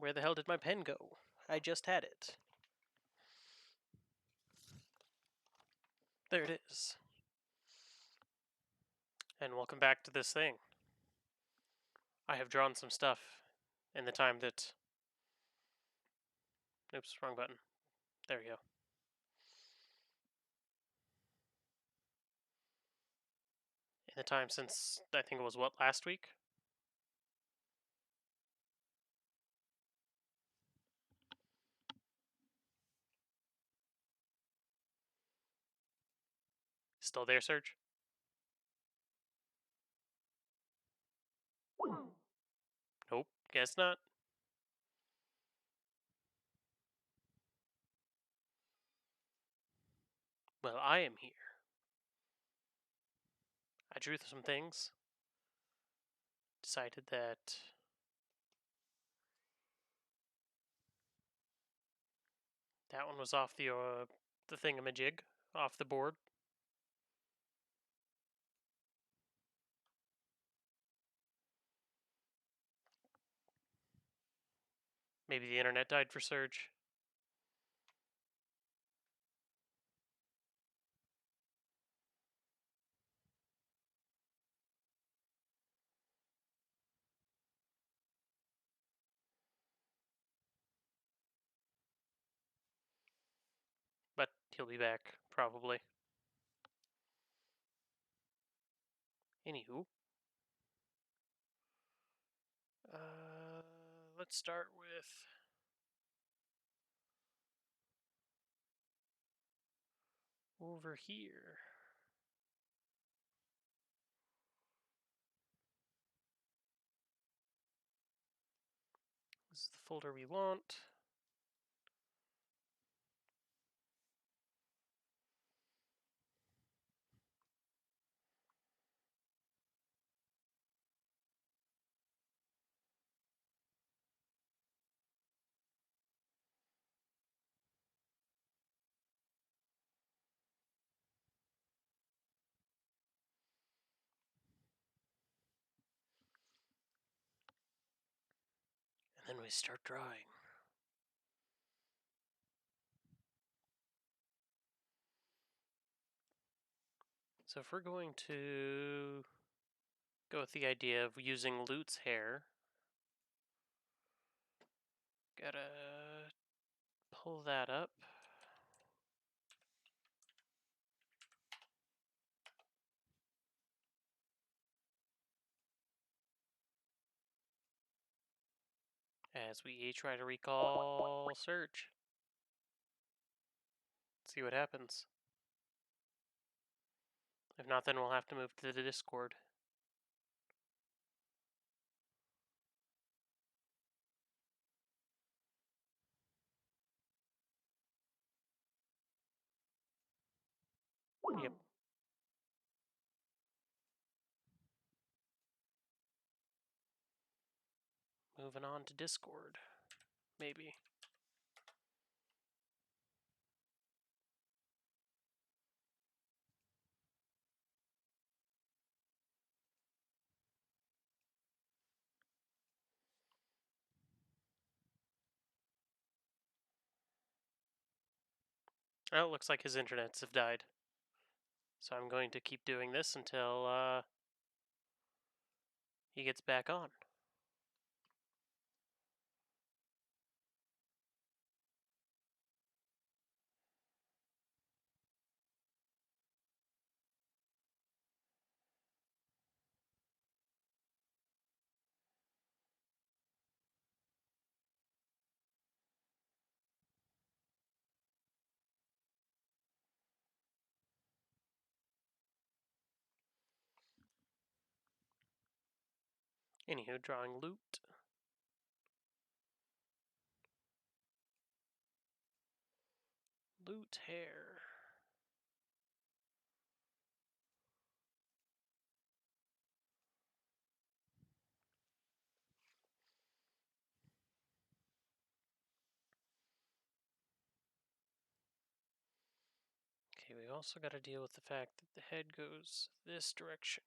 Where the hell did my pen go? I just had it. There it is. And welcome back to this thing. I have drawn some stuff in the time that... Oops, wrong button. There we go. In the time since, I think it was what, last week? Still there, Serge? Nope, guess not. Well, I am here. I drew some things. Decided that that one was off the thingamajig, off the board. Maybe the internet died for Serge. But he'll be back, probably. Anywho. Let's start with... over here. This is the folder we want. And then we start drawing. So if we're going to go with the idea of using Lute's hair, gotta pull that up. As we try to recall Serge. See what happens. If not, then we'll have to move to the Discord. Yep. Moving on to Discord. Maybe. Oh, it looks like his internets have died. So I'm going to keep doing this until he gets back on. Anywho, drawing Lute. Lute hair. Okay, we also got to deal with the fact that the head goes this direction.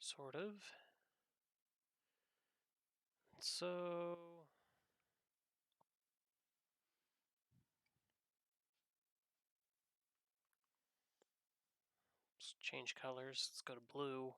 Sort of. So let's change colors. Let's go to blue.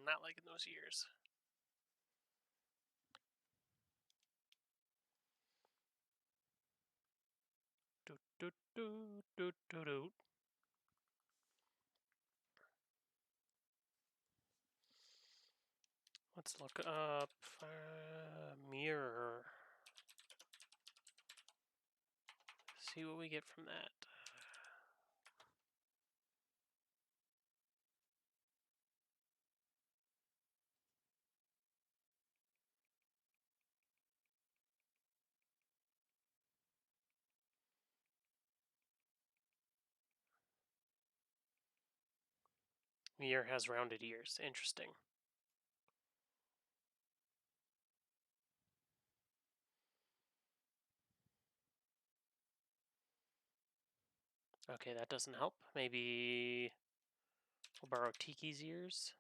Not liking those ears. Doot, doot, doot, doot, doot, doot. Let's look up mirror. See what we get from that. Mirror has rounded ears. Interesting. Okay, that doesn't help. Maybe we'll borrow Tiki's ears.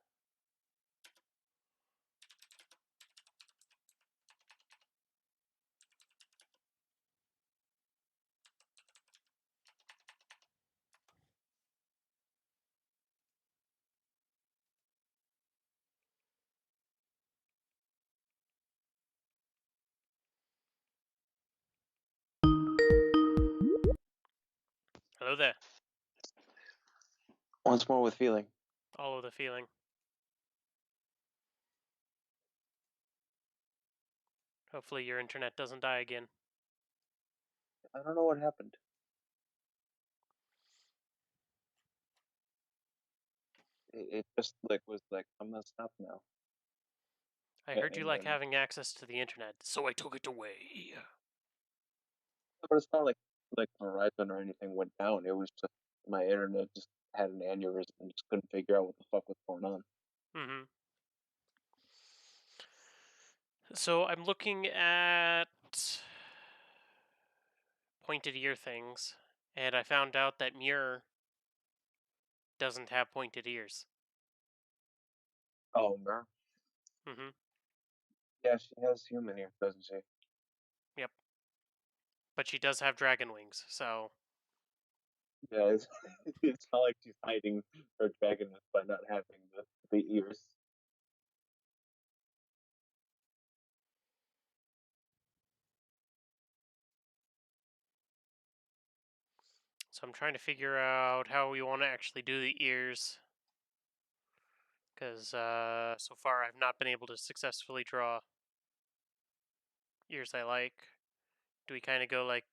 Hello there. Once more with feeling. All of the feeling. Hopefully your internet doesn't die again. I don't know what happened. It just was like I'm gonna stop now. I heard you And like then, having access to the internet, so I took it away. but it's not like Verizon or anything went down. It was just my internet just had an aneurysm and just couldn't figure out what the fuck was going on. Mm-hmm. So I'm looking at pointed ear things, and I found out that Muir doesn't have pointed ears. Oh man. Mm-hmm. Yeah, she has human ears, doesn't she? Yep. But she does have dragon wings, so Yeah, it's not like she's hiding her dragonness by not having the ears. I'm trying to figure out how we want to actually do the ears, because so far I've not been able to successfully draw ears I like. Do we kind of go like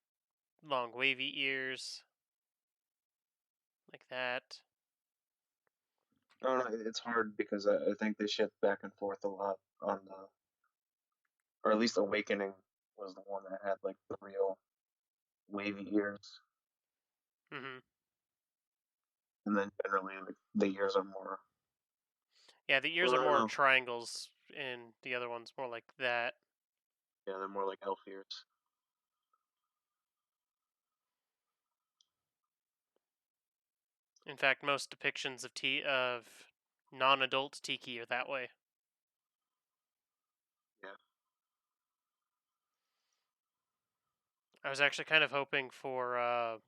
long wavy ears, like that? I don't know. It's hard because I think they shift back and forth a lot on the, or at least Awakening was the one that had like the real wavy ears, Hmm. and then generally the ears are more. Yeah, the ears Well, are I don't more know. triangles, and the other one's more like that. Yeah, they're more like elf ears. In fact, most depictions of non-adult tiki are that way. Yeah. I was actually kind of hoping for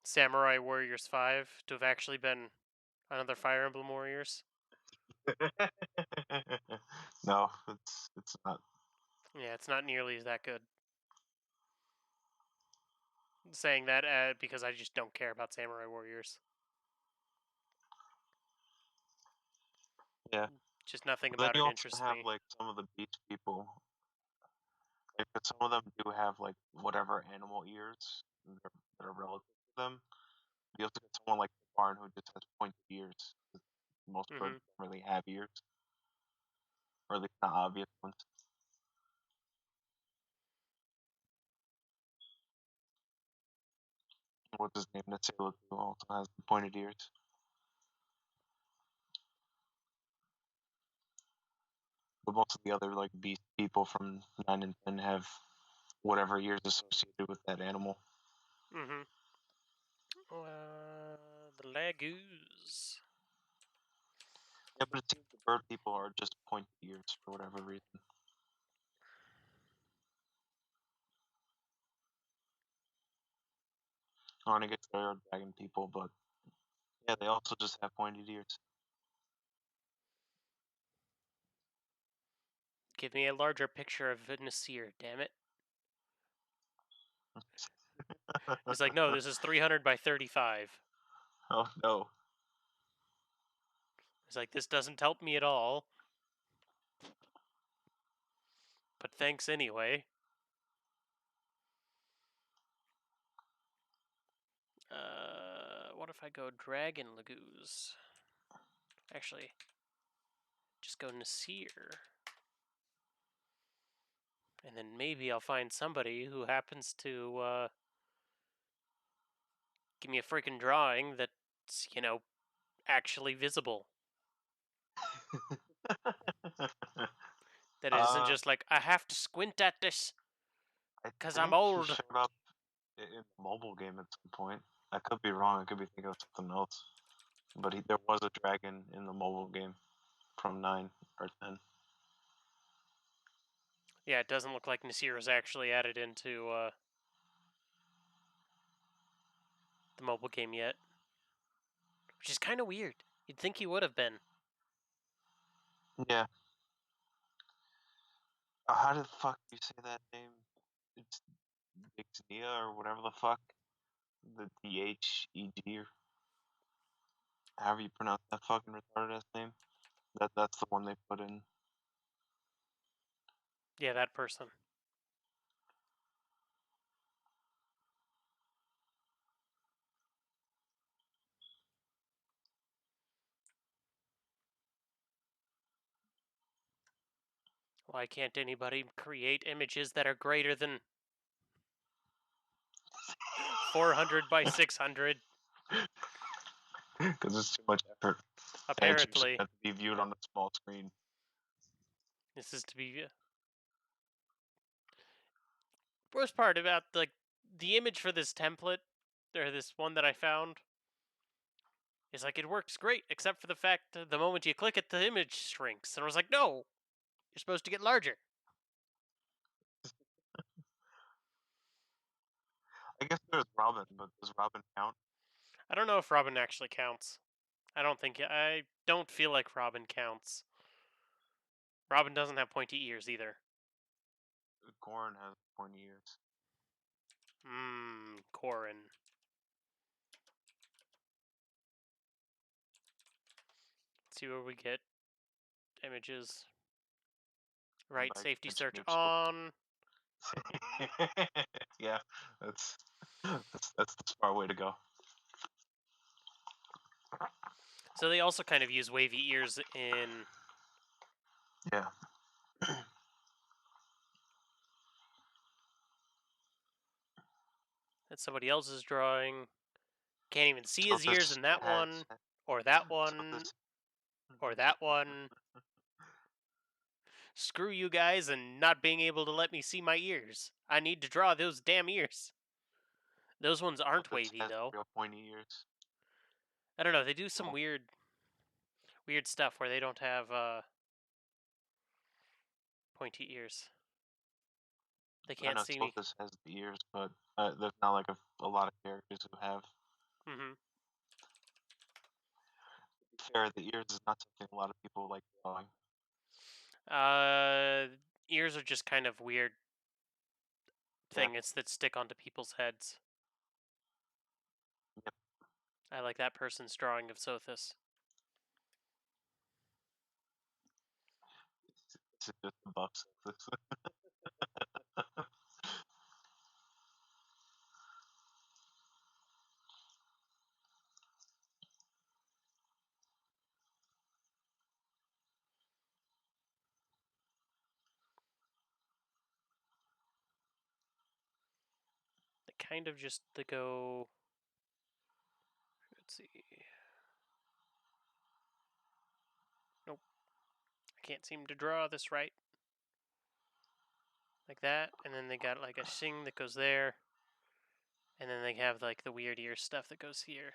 Samurai Warriors 5 to have actually been another Fire Emblem Warriors. No, it's not. Yeah, it's not nearly that good. Saying that because I just don't care about Samurai Warriors. Yeah. Just nothing But then about you it also interests have me. like some of the beach people. Like, 'cause some of them do have like whatever animal ears that are relative to them. You also get someone like the barn who just has pointed ears. Most birds Hmm. don't really have ears, or at least not obvious ones. What's his name? Natsela too also has pointed ears. But most of the other like beast people from 9 and 10 have whatever ears associated with that animal. Hmm. The Lagoos. Yeah, but it seems the bird people are just pointed ears for whatever reason. Or I guess they are dragon people, but yeah, they also just have pointed ears. Give me a larger picture of Nasir, damn it. It's like, no, this is 300 by 35. Oh no. It's like, this doesn't help me at all. But thanks anyway. What if I go Dragon Lagoos? Actually, just go Nasir. And then maybe I'll find somebody who happens to give me a freaking drawing that's, actually visible. That it isn't uh, just like, I have to squint at this I because I'm think he old. showed up in a mobile game at some point. I could be wrong. I could be thinking of something else. But there was a dragon in the mobile game from 9 or 10. Yeah, it doesn't look like Nasir is actually added into the mobile game yet. Which is kind of weird. You'd think he would have been. Yeah. How the fuck do you say that name? It's Dixnia or whatever the fuck. The DHEG or however you pronounce that fucking retarded ass name. That's the one they put in. Yeah, that person. Why can't anybody create images that are greater than 400 by 600? Because it's too much effort. And it's usually Apparently, meant to be viewed on a small screen. this is to be. Worst part about the image for this template, or this one that I found, is like it works great, except for the fact that the moment you click it, the image shrinks. And I was like, no, you're supposed to get larger. I guess there's Robin, but does Robin count? I don't know if Robin actually counts. I don't feel like Robin counts. Robin doesn't have pointy ears either. Goran has pointy ears. Corin. Let's see where we get images. Right, Like safety mention search your safety. on. Yeah, that's the smart way to go. So they also kind of use wavy ears in. Yeah. It's somebody else's drawing. Can't even see So his ears this in that has one, or that so one, this or that one. Screw you guys and not being able to let me see my ears. I need to draw those damn ears. Those ones so aren't this wavy has though. real pointy ears. I don't know. They do some Cool. weird stuff where they don't have pointy ears. They I can't know see me. Sophus has the ears, but there's not like a lot of characters who have. Hmm. To be fair, the ears is not something a lot of people like drawing. Ears are just kind of weird Yeah. things that stick onto people's heads. Yep. I like that person's drawing of Sothis. This is just a buff Sophus. They kind of just to go. Let's see. Nope. I can't seem to draw this right. Like that, and then they got like a sing that goes there, and then they have like the weird ear stuff that goes here.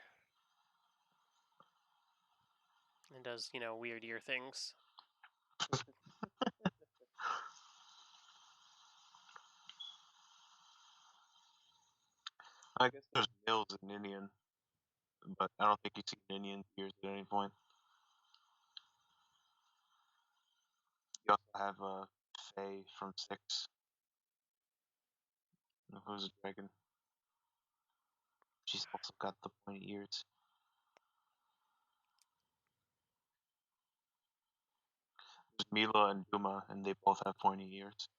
And does, weird ear things. I guess there's males in Ninian, but I don't think you see Ninian ears at any point. You also have Faye from 6, who's a dragon. She's also got the pointy ears. There's Mila and Duma, and they both have pointy ears.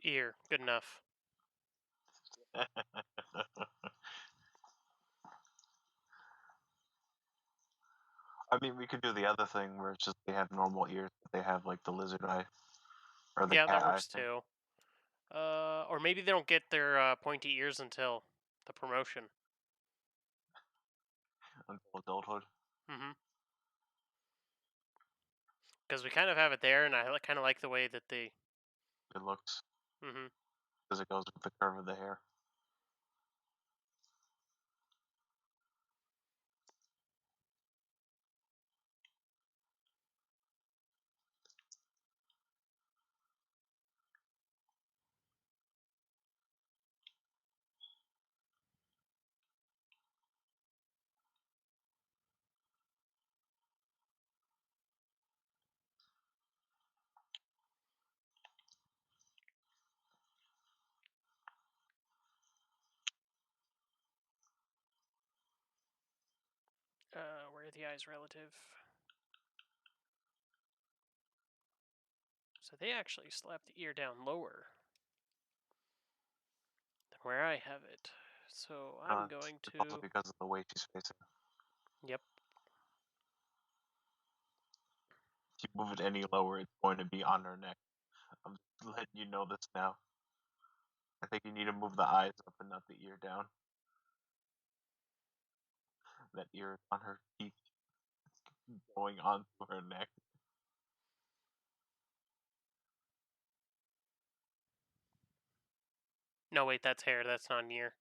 Ear, good enough. I mean, we could do the other thing where it's just they have normal ears, but they have like the lizard eye or the Yeah, that cat eye works thing too. Or maybe they don't get their pointy ears until the promotion. until adulthood. Mm-hmm. Because we kind of have it there, and I kind of like the way that they. It looks Mm-hmm. because it goes with the curve of the hair. Where are the eyes relative? So they actually slap the ear down lower than where I have it. So I'm going It's also to. because of the way she's facing. Yep. If you move it any lower, it's going to be on her neck. I'm just letting you know this now. I think you need to move the eyes up and not the ear down. That ear is on her cheek, going onto her neck. No, wait, that's hair. That's not an ear.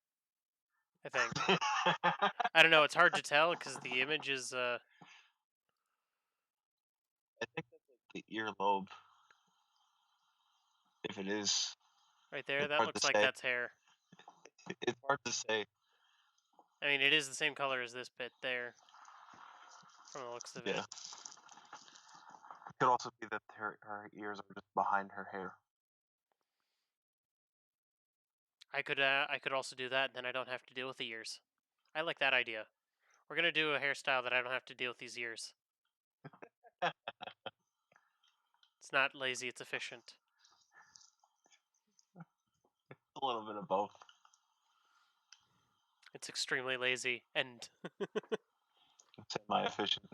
I think. I don't know. It's hard to tell because the image is. I think that's like the earlobe. If it is, Right there. it's That hard to looks like say. that's hair. It's hard to say. I mean, it is the same color as this bit there, from the looks of Yeah. it. It could also be that her ears are just behind her hair. I could also do that, and then I don't have to deal with the ears. I like that idea. We're gonna do a hairstyle that I don't have to deal with these ears. It's not lazy, it's efficient. a little bit of both. It's extremely lazy and It's semi-efficient.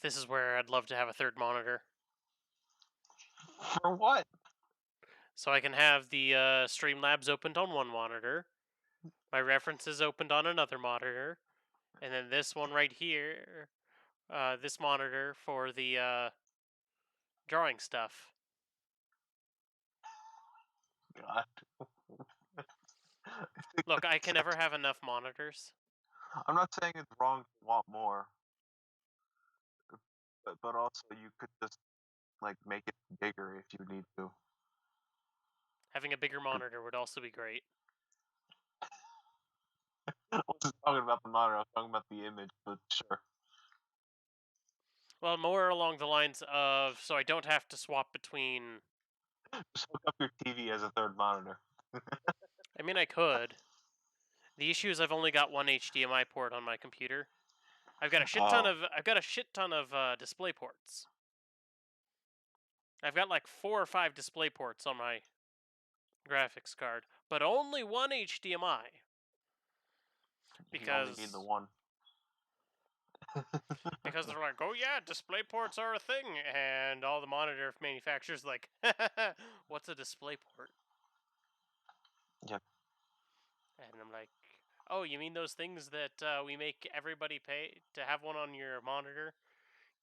this is where I'd love to have a third monitor. For what? So I can have the Streamlabs opened on one monitor, my references opened on another monitor, and then this one right here, this monitor for the drawing stuff. God. Look, I can never have enough monitors. I'm not saying it's wrong to want more, but also you could just like make it bigger if you need to. Having a bigger monitor would also be great. I wasn't talking about the monitor. I was talking about the image, but sure. Well, more along the lines of so I don't have to swap between. Just hook up your TV as a third monitor. I mean, I could. The issue is I've only got one HDMI port on my computer. I've got a shit ton of display ports. I've got like 4 or 5 display ports on my graphics card, but only one HDMI. You only need Because the one. because they're like, oh yeah, display ports are a thing, and all the monitor manufacturers like, what's a display port? Yep. And I'm like, oh, you mean those things that we make everybody pay to have one on your monitor?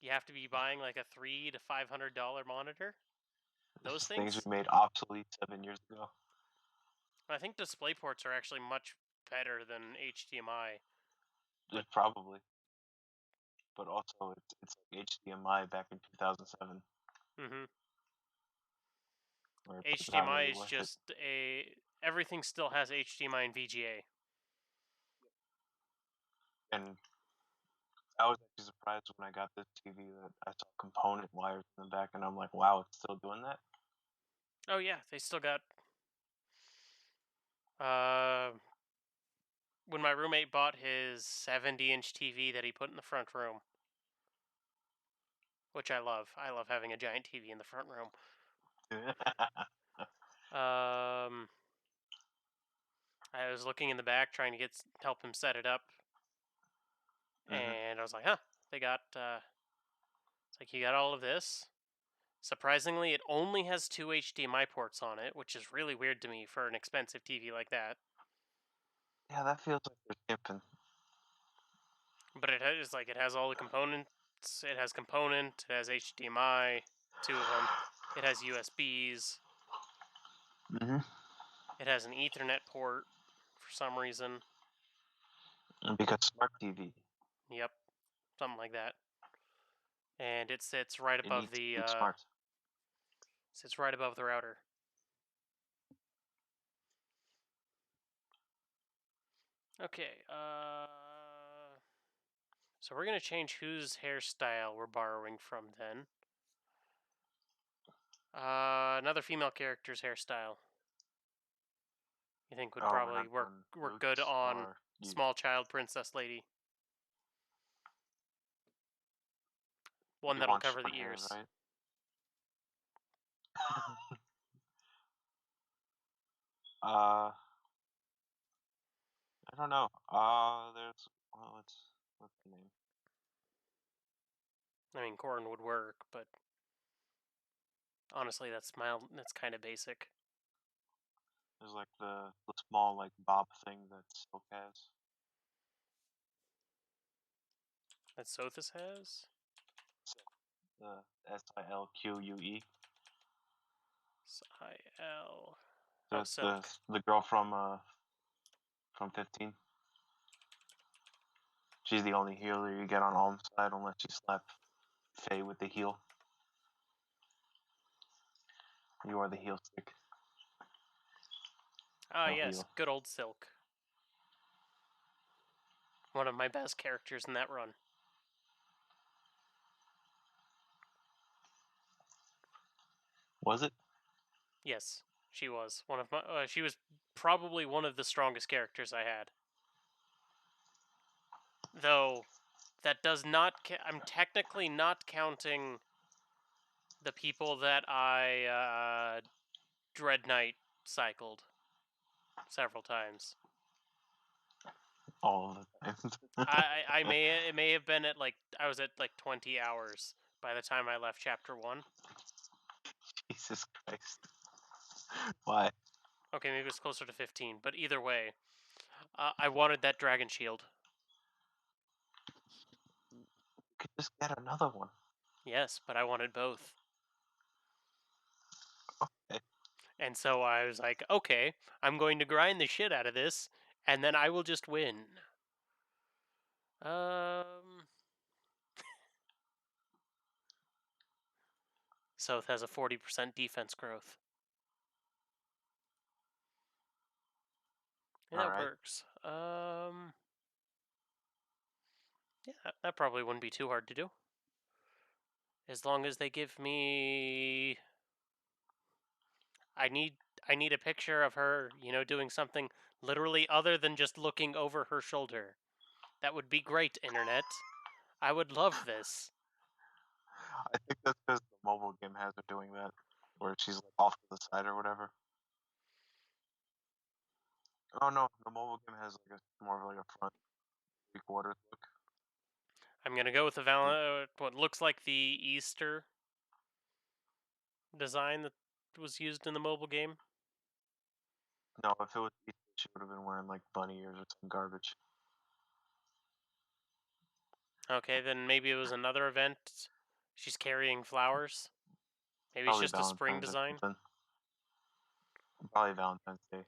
You have to be buying like a $300 to $500 monitor. Those Things things. we made obsolete 7 years ago. I think display ports are actually much better than HDMI. Probably. But also, it's like HDMI back in 2007. Mm-hmm. Where it's not HDMI really is worth just everything still has HDMI and VGA. And I was actually surprised when I got this TV that I saw component wires in the back, and I'm like, wow, it's still doing that? Oh yeah, they still got. Uh, when my roommate bought his 70-inch TV that he put in the front room, which I love. I love having a giant TV in the front room. I was looking in the back trying to help him set it up, and I was like, huh, they got. It's like you got all of this. Surprisingly, it only has 2 HDMI ports on it, which is really weird to me for an expensive TV like that. Yeah, that feels like they're skimping. But it has all the components. It has component. It has HDMI, 2 of them. It has USBs. Mm-hmm. It has an Ethernet port for some reason. Because smart TV. Yep, something like that. And it sits right It above needs to be smart. the router. Okay. So we're gonna change whose hairstyle we're borrowing from then. Another female character's hairstyle. You think would Oh, we're probably not work doing good Luke's on or you. small child princess lady. One You that'll want cover short the hair, ears. right? I don't know. There's what's the name? I mean, Corrin would work, but honestly, that's kind of basic. There's like the small like bob thing that Silk has. That Sothis has. The SILQUE. SIL. The Oh, Silk. the girl from 15. She's the only healer you get on Alm's side unless you slap Faye with the heal. You are the heal stick. Ah, No yes, heal. good old Silk. One of my best characters in that run. Was it? Yes, she was one of my. She was probably one of the strongest characters I had. Though, that does not. I'm technically not counting the people that I Dread Knight cycled several times. All of the time. I may it may have been at I was at like 20 hours by the time I left chapter 1. Jesus Christ. Why? Okay, maybe it was closer to 15, but either way, I wanted that dragon shield. You could just get another one. Yes, but I wanted both. Okay. And so I was like, okay, I'm going to grind the shit out of this, and then I will just win. South has a 40% defense growth. And that Alright. works. Yeah, that probably wouldn't be too hard to do. As long as they give me I need a picture of her, doing something literally other than just looking over her shoulder. That would be great, internet. I would love this. I think that's because the mobile game has her doing that, where she's like off to the side or whatever. Oh no, the mobile game has like a more of like a front 3/4 look. I'm gonna go with the what looks like the Easter design that was used in the mobile game. No, if it was Easter, she would have been wearing like bunny ears or some garbage. Okay, then maybe it was another event. She's carrying flowers. Maybe it's Probably just a spring Valentine's or design. something. Probably Valentine's Day.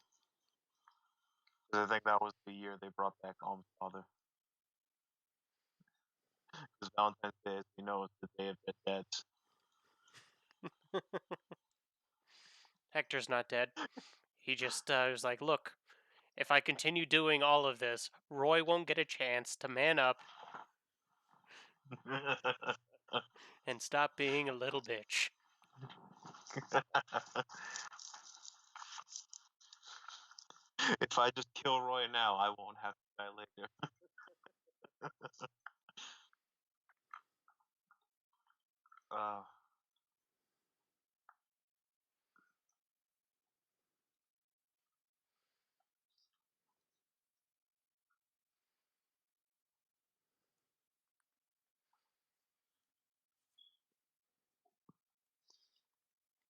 Because I think that was the year they brought back Alm's father. Because Valentine's Day, as you know, is the day of dead dads. Hector's not dead. He just was like, look, if I continue doing all of this, Roy won't get a chance to man up and stop being a little bitch. If I just kill Roy now, I won't have to die later. uh,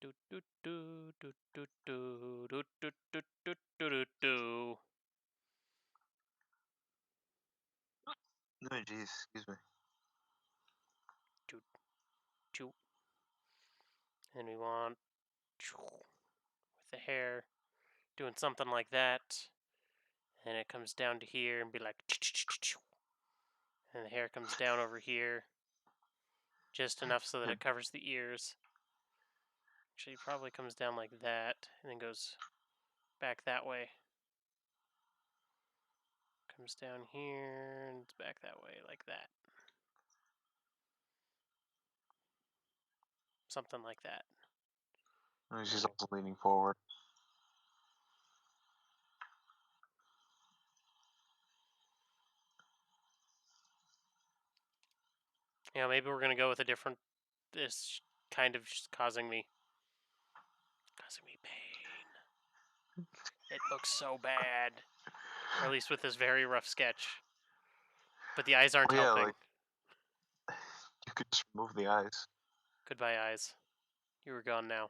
Do do do do do do do do do do do do do. no, jeez, excuse me. Choo choo. And we want with the hair doing something like that. And it comes down to here and be like, and the hair comes down over here, just enough so that it covers the ears. Actually, probably comes down like that, and then goes back that way. Comes down here and it's back that way, like that. Something like that. And she's also leaning forward. Maybe we're gonna go with a different. This kind of just causing me pain. It looks so bad, or at least with this very rough sketch. But the eyes aren't Oh, yeah, helping. like, you could just remove the eyes. Goodbye, eyes. You were gone now.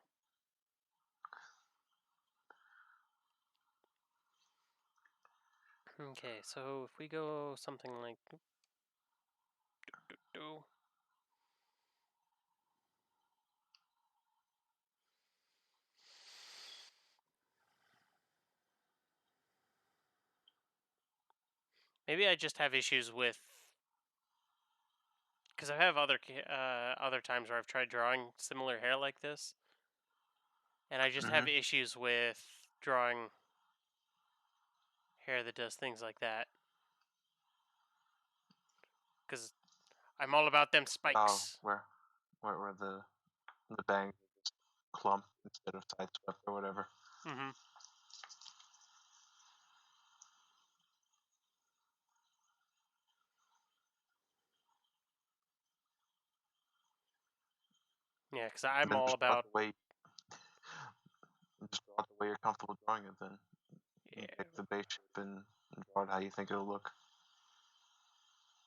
Okay, so if we go something like maybe I just have issues with because I have other times where I've tried drawing similar hair like this, and I just have issues with drawing hair that does things like that. Because I'm all about them spikes. Oh, where the bangs are just clump instead of side swept or whatever. Mm-hmm. Yeah, because I'm Then all just draw it about. the way just draw it the way you're comfortable drawing it. Then you Yeah, pick the base shape and draw it how you think it'll look.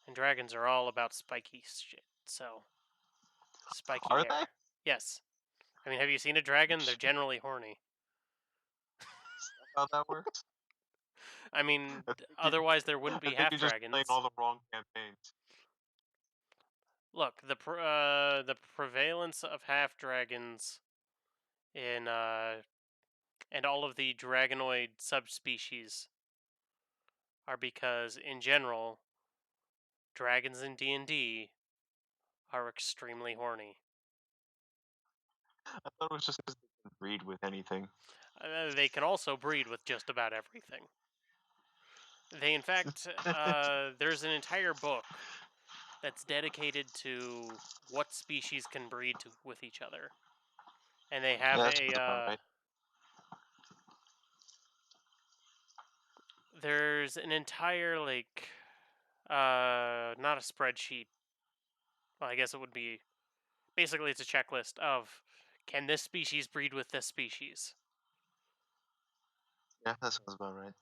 and dragons are all about spiky shit. So spiky Are they? hair. Yes. I mean, have you seen a dragon? They're Is generally horny. that how that works? I mean, I think you, otherwise there wouldn't I be think half you're just playing dragons. all the wrong campaigns. Look, the prevalence of half dragons in and all of the dragonoid subspecies are because in general dragons in D&D are extremely horny. I thought it was just because they can breed with anything. They can also breed with just about everything. They, in fact, there's an entire book that's dedicated to what species can breed with each other, and they Yeah, have that sounds about right. there's an entire not a spreadsheet. Well, I guess it would be basically it's a checklist of can this species breed with this species. Yeah, that sounds about right.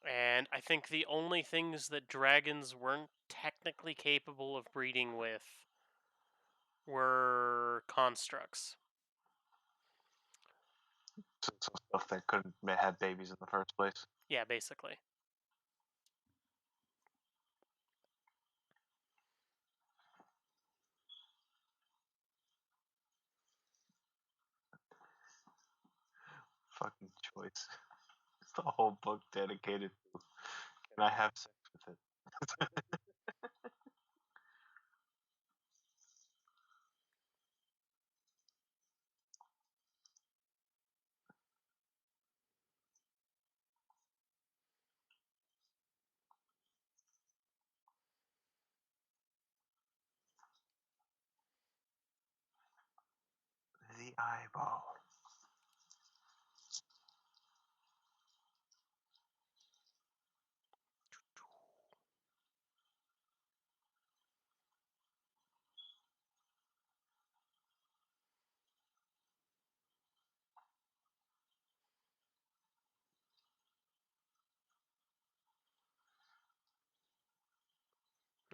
And I think the only things that dragons weren't technically capable of breeding with were constructs. So stuff that couldn't have babies in the first place. Yeah, basically. Fucking choice. It's the whole book dedicated to can I have sex with it? The eyeball.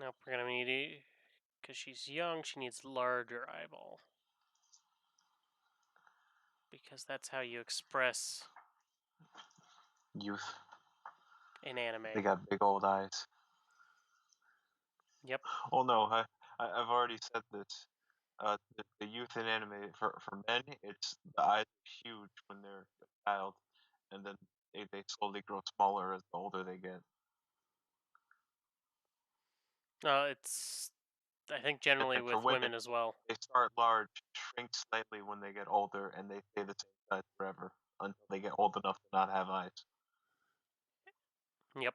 Nope, we're gonna need it because she's young. She needs larger eyeball because that's how you express Youth. in anime. They got big old eyes. Yep. Oh no, I've already said this. The youth in anime for men, it's the eyes are huge when they're a child, and then they slowly grow smaller as the older they get. It's I think And generally then for with women, women as well. they start large, shrink slightly when they get older, and they stay the same size forever until they get old enough to not have eyes. Yep.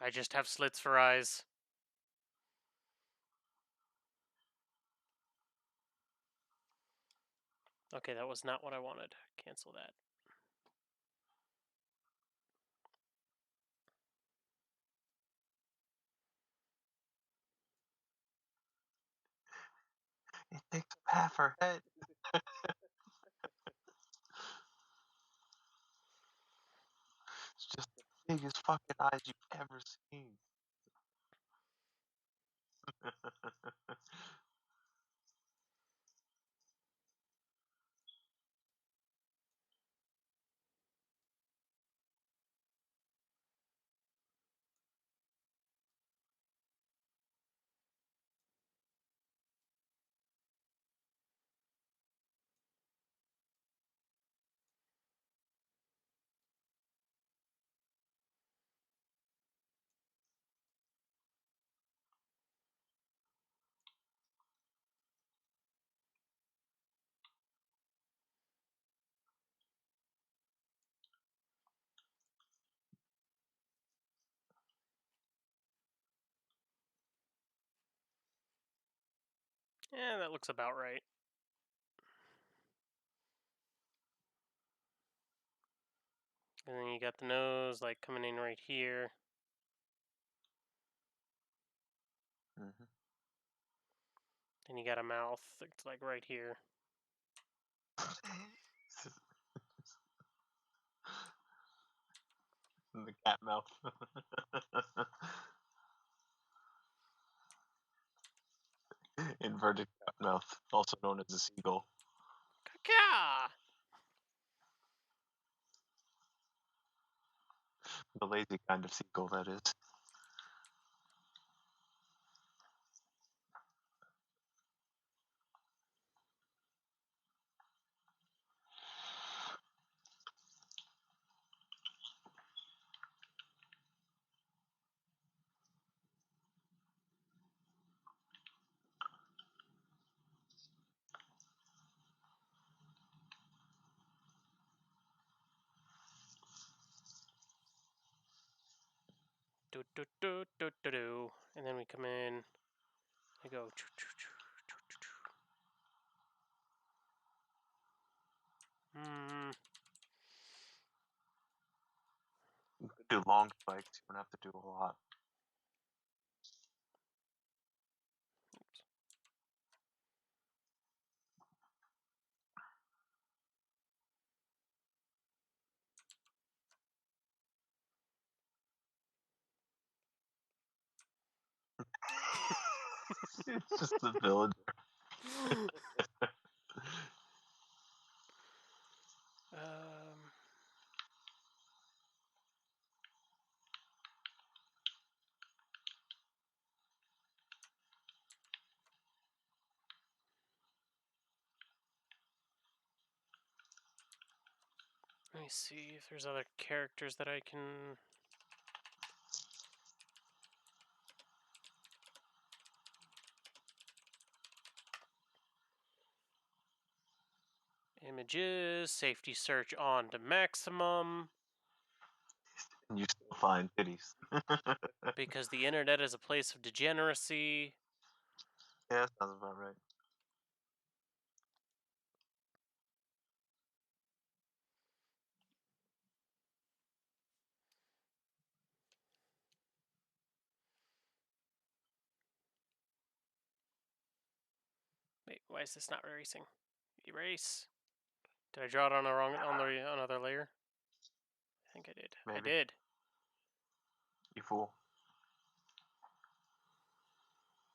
I just have slits for eyes. Okay, that was not what I wanted. Cancel that. It takes up half her head. It's just the biggest fucking eyes you've ever seen. Yeah, that looks about right. And then you got the nose like coming in right here. Hmm. And you got a mouth. It's like right here. The cat mouth. Inverted cat mouth, also known as a seagull. Caca! The lazy kind of seagull, that is. Do do do do do do. And then we come in. I go. Choo, choo, choo, choo, choo, choo. You could do long spikes, you don't have to do a lot. It's just the villager. Let me see if there's other characters that I can. Images, safety search on to maximum, And you still find titties. because the internet is a place of degeneracy. Yeah, that sounds about right. Wait, why is this not erasing? Erase. Did I draw it on the wrong on the another layer? I think I did. I Maybe. did. You fool.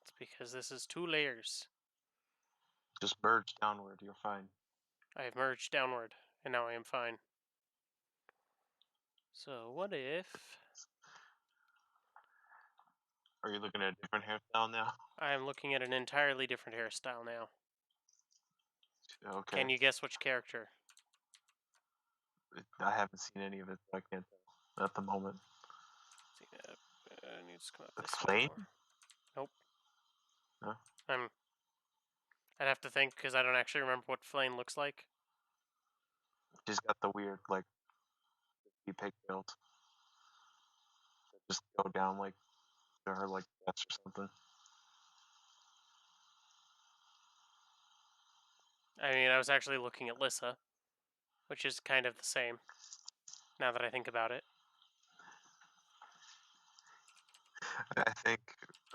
It's because this is 2 layers. Just merge downward, you're fine. I have merged downward, and now I am fine. So what if Are you looking at a different hairstyle now? I am looking at an entirely different hairstyle now? Okay. Can you guess which character? I haven't seen any of it, so I can't tell at the moment. I need to come up That's this way Flame? more. Nope. No? I'd have to think because I don't actually remember what Flame looks like. She's got the weird, like, pigtails that just go down, like, to her, like, chest or something. I mean, I was actually looking at Lissa, which is kind of the same. Now that I think about it.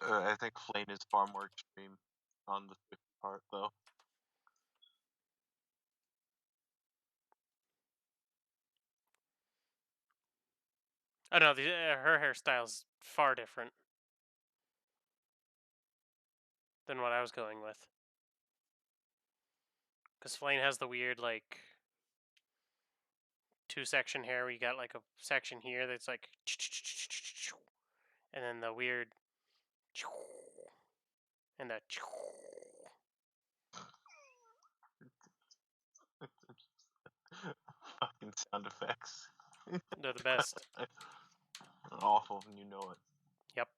I think Flame is far more extreme on the Swifty part, though. Oh no, her hairstyle's far different than what I was going with. Because Flame has the weird, like, 2-section hair where you got, like, a section here that's like. And then the weird. And that. Fucking sound effects. They're the best. Awful when you know it. Yep.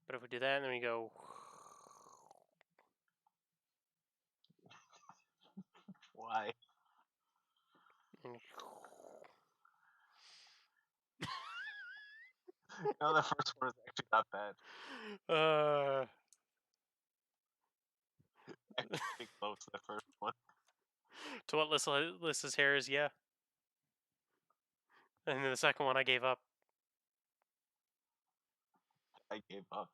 But if we do that, and then we go. Why? No, the first one is actually not bad. Actually pretty close to the first one. To what Lissa's hair is, yeah. And then the second one I gave up. I gave up.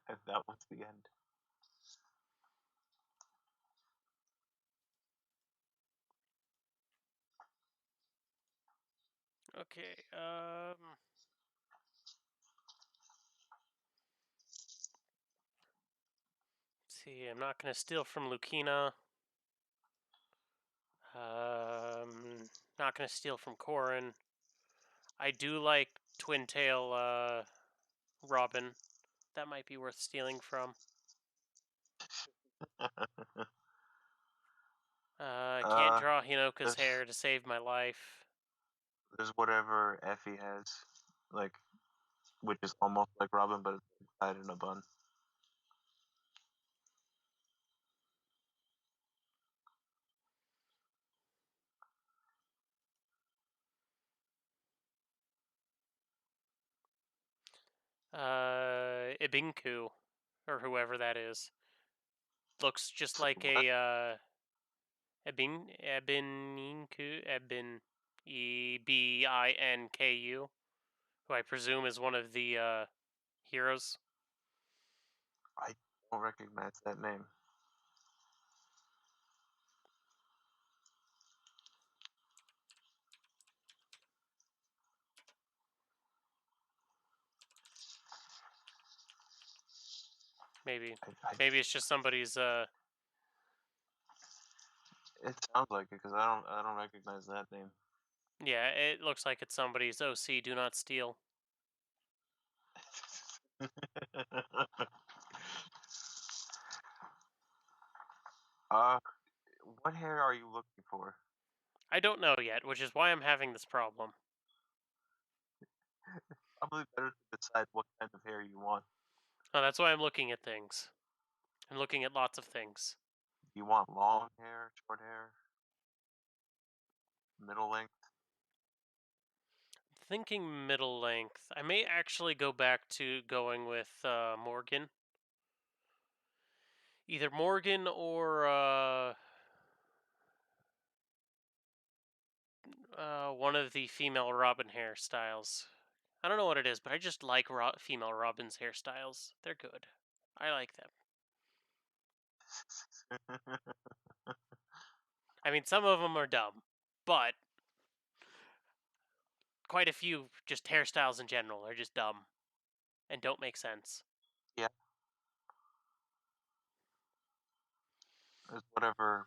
And that was the end. Okay. Let's see, I'm not gonna steal from Lucina. Not gonna steal from Corrin. I do like Twin Tail Robin. That might be worth stealing from. I can't draw Hinoka's hair to save my life. There's whatever Effie has, like, which is almost like Robin, but it's tied in a bun. Ibinku, or whoever that is, looks just So like what? a Ebinku, Ebinku, who I presume is one of the heroes. I don't recognize that name. Maybe. I Maybe it's just somebody's it sounds like it because I don't recognize that name. yeah, it looks like it's somebody's OC, do not steal. What hair are you looking for? I don't know yet, which is why I'm having this problem. Probably better to decide what kind of hair you want. Oh, that's why I'm looking at things. I'm looking at lots of things. Do you want long hair, short hair, middle length? Thinking middle length. I may actually go back to going with Morgan. Either Morgan or one of the female Robin hairstyles. I don't know what it is, but I just like female Robin's hairstyles. They're good. I like them. I mean, some of them are dumb, but quite a few just hairstyles in general are just dumb and don't make sense. Yeah. There's whatever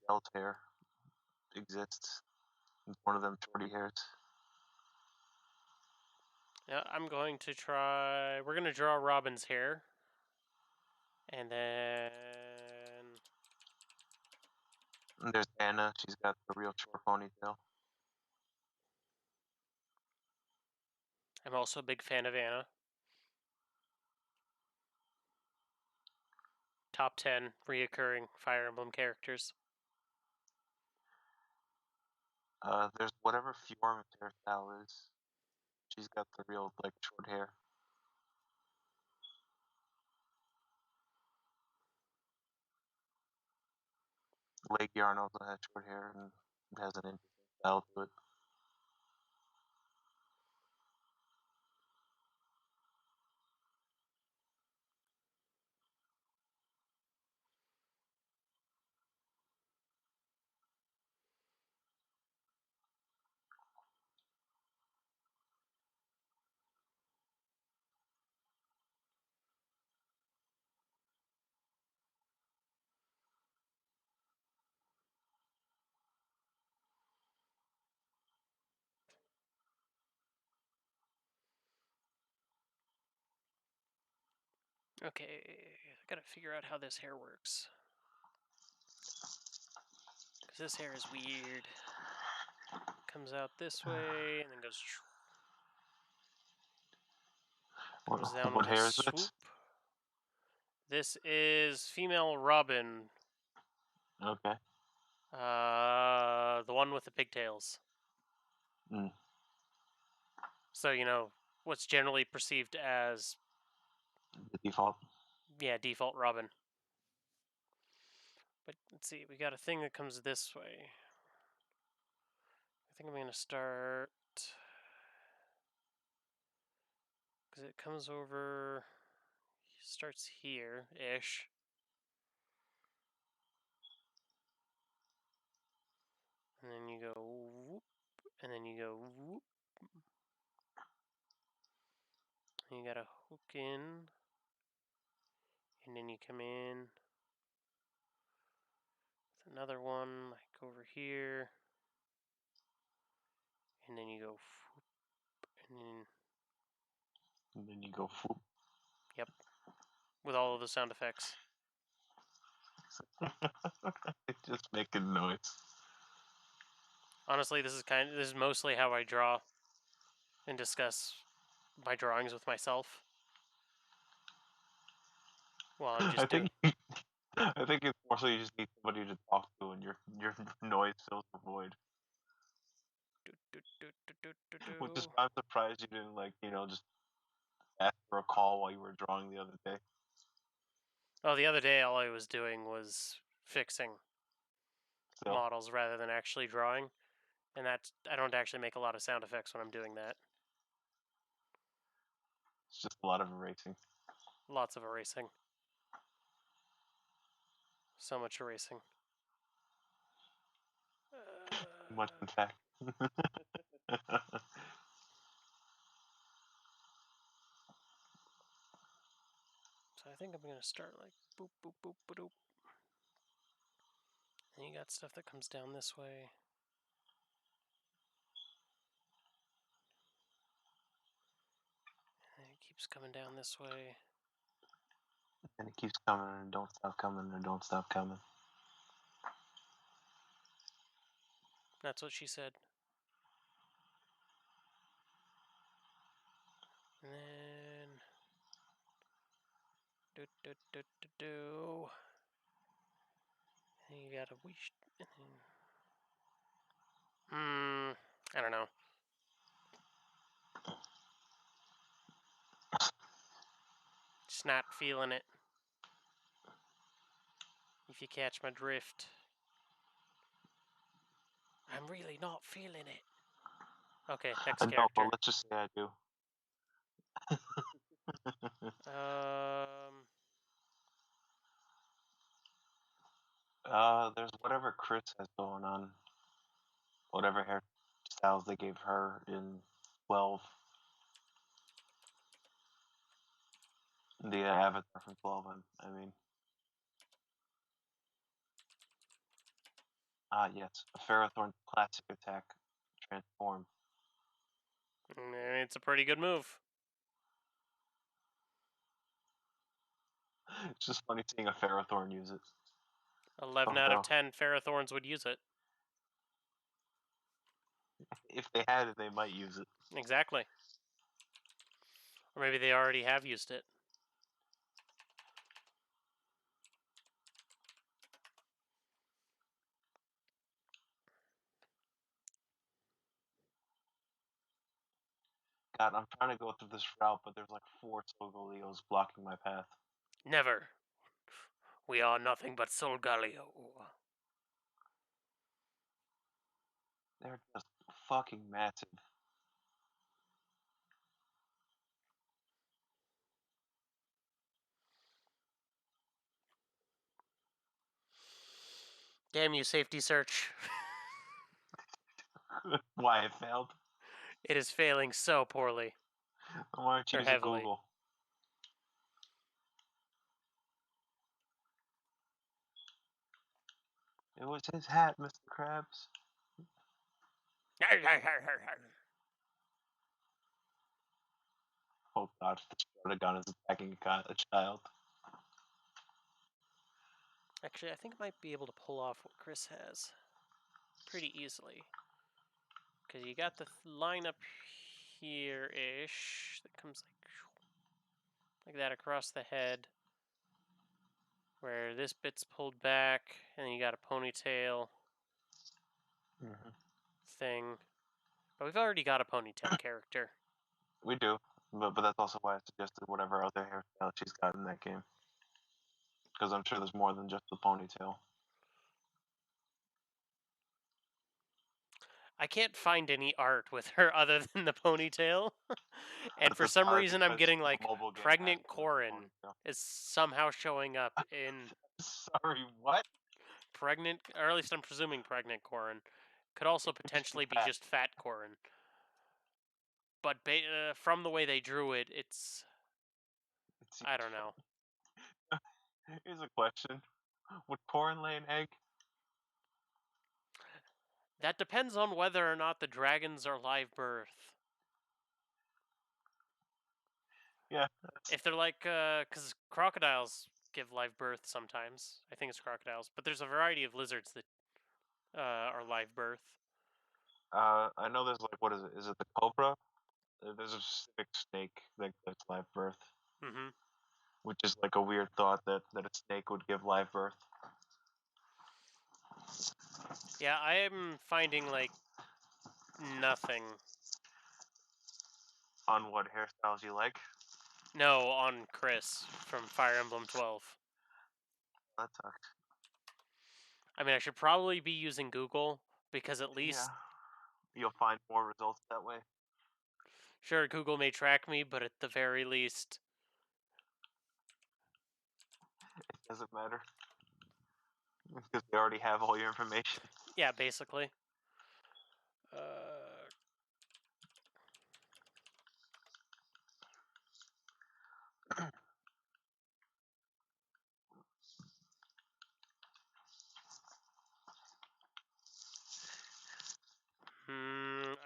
Fidel's hair exists. It's one of them shorty hairs. Yeah, I'm going to try. We're going to draw Robin's hair. And then. And there's Anna. She's got the real short ponytail. I'm also a big fan of Anna. Top 10 reoccurring Fire Emblem characters. There's whatever Fjord's hairstyle is. She's got the real, like, short hair. Lake Yarn also has short hair and it has an interesting style to it. Okay, I gotta figure out how this hair works. Because this hair is weird. Comes out this way and then goes. Comes down What with a hair is swoop. this? This is female Robin. Okay. The one with the pigtails. Mm. So, you know, what's generally perceived as, The default. yeah, default Robin. But let's see, we got a thing that comes this way. I think I'm going to start. Because it comes over, starts here-ish. And then you go whoop, and then you go whoop. And you gotta hook in, and then you come in with another one, like over here. And then you go whoop, And then you go whoop. Yep. With all of the sound effects. Just making noise. Honestly, this is mostly how I draw and discuss my drawings with myself. Well, I'm just doing. I think it's more so you just need somebody to talk to, and your noise fills the void. Which is why I'm surprised you didn't just ask for a call while you were drawing the other day. Oh, the other day, all I was doing was fixing models rather than actually drawing, and I don't actually make a lot of sound effects when I'm doing that. It's just a lot of erasing. Lots of erasing. So much erasing. Much, in fact. So I think I'm gonna start like boop boop boop boop. And you got stuff that comes down this way. And it keeps coming down this way. And it keeps coming and don't stop coming and don't stop coming. That's what she said. And then do. And you gotta wish. I don't know. Just not feeling it. If you catch my drift. I'm really not feeling it. Okay, next character. No, but let's just say I do. There's whatever Chris has going on. Whatever hairstyles they gave her in 12. The Avatar from 12, I mean. Yes. A Ferrothorn classic attack. Transform. It's a pretty good move. It's just funny seeing a Ferrothorn use it. 11 out of 10 Ferrothorns would use it. If they had it, they might use it. Exactly. Or maybe they already have used it. God, I'm trying to go through this route, but there's like 4 Solgaleos blocking my path. Never. We are nothing but Solgaleo. They're just fucking massive. Damn you, safety search. Why it failed? It is failing so poorly. Why aren't you using Google? It was his hat, Mr. Krabs. Oh god, the Stratagon is attacking a child. Actually, I think I might be able to pull off what Chris has pretty easily. Because you got the line up here-ish that comes like that across the head. Where this bit's pulled back, and then you got a ponytail thing. But we've already got a ponytail character. We do, but that's also why I suggested whatever other hairstyle she's got in that game. Because I'm sure there's more than just the ponytail. I can't find any art with her other than the ponytail. And But for that's some probably reason, I'm because getting the like mobile game has pregnant the Corin ponytail. is somehow showing up in Sorry, what? pregnant, or at least I'm presuming pregnant Corin. Could also It could just be potentially be fat. just fat Corin. But from the way they drew it, it's It I seems don't know. Here's a question: would Corin lay an egg? That depends on whether or not the dragons are live birth. Yeah. If they're like, because crocodiles give live birth sometimes. I think it's crocodiles, but there's a variety of lizards that are live birth. I know there's like, what is it? Is it the cobra? There's a specific snake that gives live birth, Hmm. which is like a weird thought that a snake would give live birth. Yeah, I am finding like nothing. On what hairstyles you like? No, on Chris from Fire Emblem 12. That sucks. I mean, I should probably be using Google because at Yeah. least, You'll find more results that way. sure, Google may track me, but at the very least, It doesn't matter because they already have all your information. yeah, basically. Uh,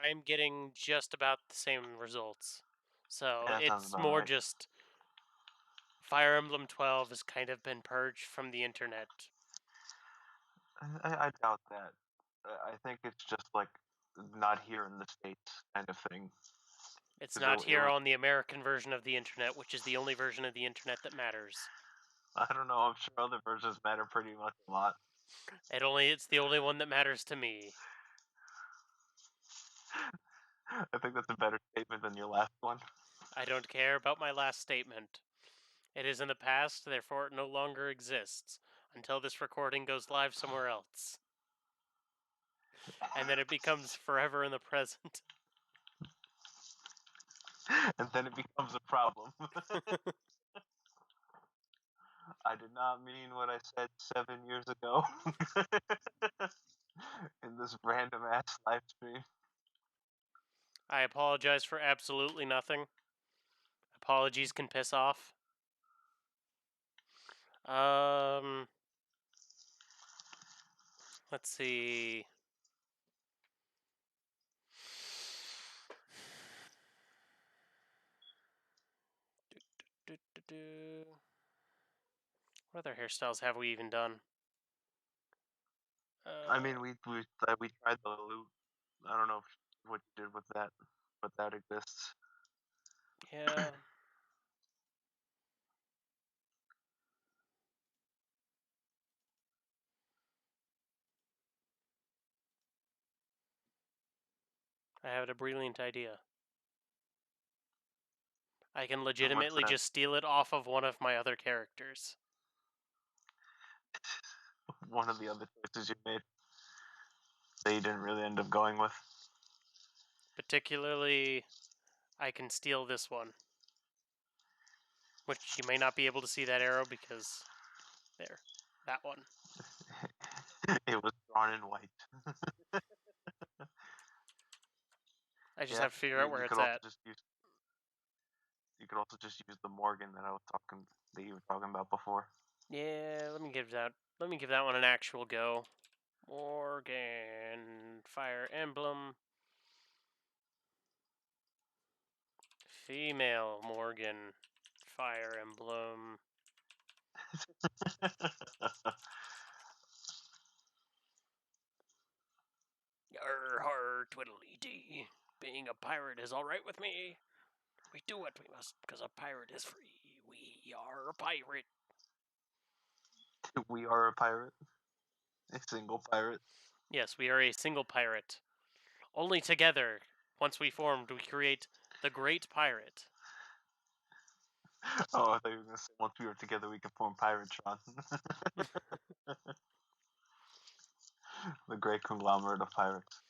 I'm getting just about the same results. So Yeah, that sounds it's about more right. just Fire Emblem 12 has kind of been purged from the internet. I doubt that. I think it's just like not here in the States kind of thing. It's 'Cause not it here was, on the American version of the internet, which is the only version of the internet that matters. I don't know, I'm sure other versions matter pretty much a lot. It's the only one that matters to me. I think that's a better statement than your last one. I don't care about my last statement. It is in the past, therefore it no longer exists until this recording goes live somewhere else. And then it becomes forever in the present. And then it becomes a problem. I did not mean what I said 7 years ago in this random ass live stream. I apologize for absolutely nothing. Apologies can piss off. Let's see. What other hairstyles have we even done? I mean, we tried the loot. I don't know what you did with that, but that exists. Yeah. I have a brilliant idea. I can And what's legitimately that? just steal it off of one of my other characters. One of the other choices you made that you didn't really end up going with. Particularly, I can steal this one. Which you may not be able to see that arrow because. There. That one. It was drawn in white. I just Yeah, have to figure out where you it's could also at. just use. You could also just use the Morgan that you were talking about before. Yeah, let me give that one an actual go. Morgan, Fire Emblem, female Morgan, Fire Emblem. Yar har twiddly dee. Being a pirate is all right with me. We do what we must because a pirate is free. We are a pirate. We are a pirate. A single pirate. Yes, we are a single pirate. Only together, once we formed, we create the Great Pirate. Oh, I thought you were gonna say once we were together we could form Piratron. The great conglomerate of pirates.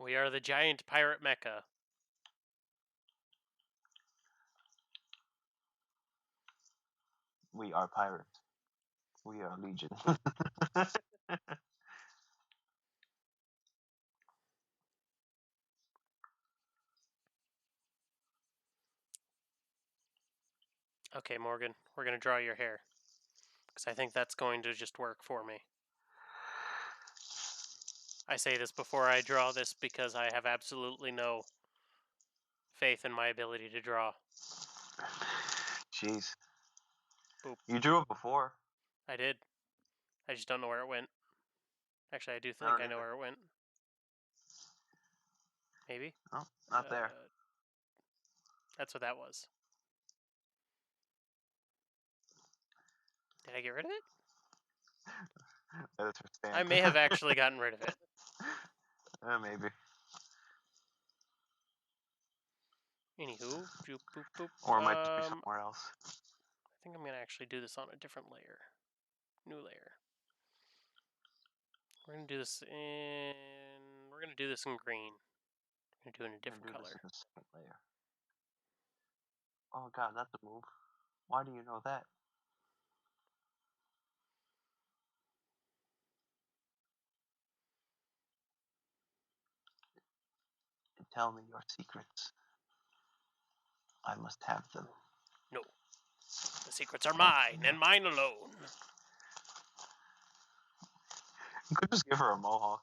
We are the giant pirate mecha. We are pirates. We are legion. Okay, Morgan, we're gonna draw your hair. Because I think that's going to just work for me. I say this before I draw this because I have absolutely no faith in my ability to draw. Jeez. Boop. You drew it before. I did. I just don't know where it went. Actually, I do think don't I know either. where it went. Maybe? Oh, not there. That's what that was. Did I get rid of it? That's her stand. I may have actually gotten rid of it. Maybe. Anywho, boop, boop, boop. Or it might just be somewhere else. I think I'm going to actually do this on a different layer. New layer. We're going to do this in... We're going to do this in green. We're going to do it in a different color. This in the second layer. Oh god, that's a move. Why do you know that? Tell me your secrets. I must have them. No. The secrets are mine, and mine alone. You could just give her a mohawk.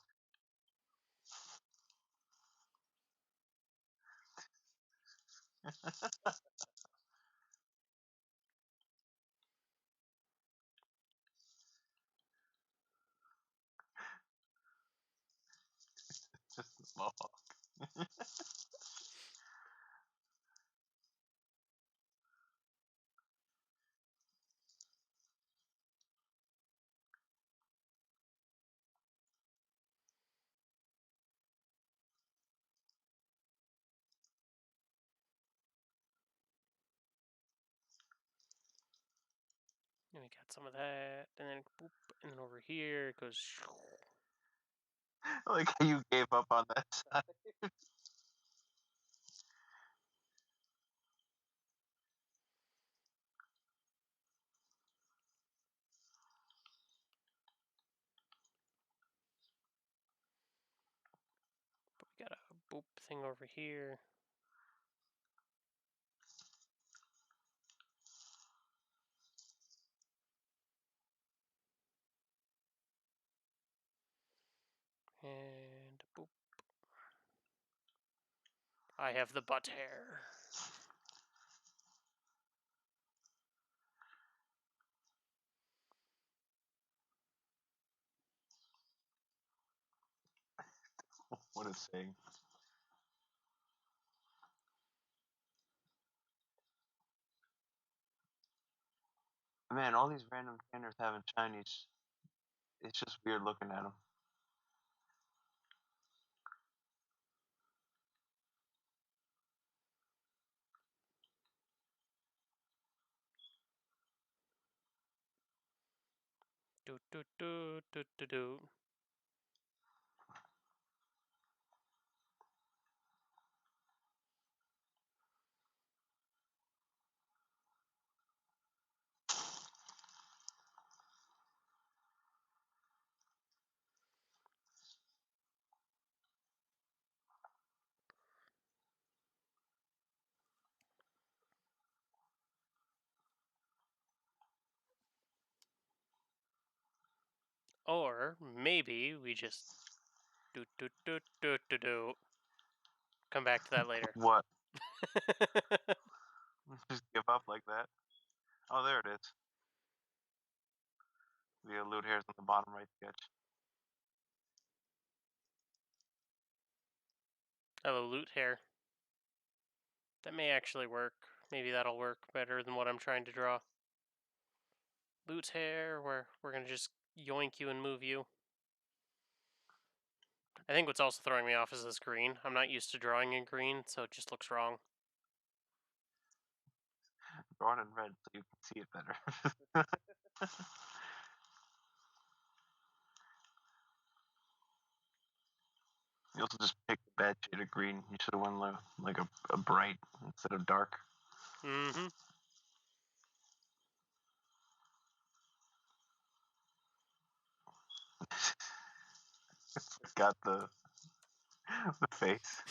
Just a mohawk. And we got some of that, and then boop, and then over here it goes. Like how you gave up on that side. But we got a boop thing over here. And boop. I have the butt hair. What a saying. Man, all these random trainers having Chinese. It's just weird looking at them. Do do do do do do. Or maybe we just do do do do do do. Come back to that later. What? Just give up like that? Oh, there it is. The loot hairs on the bottom right sketch. Oh, loot hair. That may actually work. Maybe that'll work better than what I'm trying to draw. Loot hair, where we're gonna just yoink you and move you. I think what's also throwing me off is this green. I'm not used to drawing in green, so it just looks wrong. Draw it in red so you can see it better. You also just picked a bad shade of green. You should have went like a bright instead of dark. Mm-hmm. Got the face.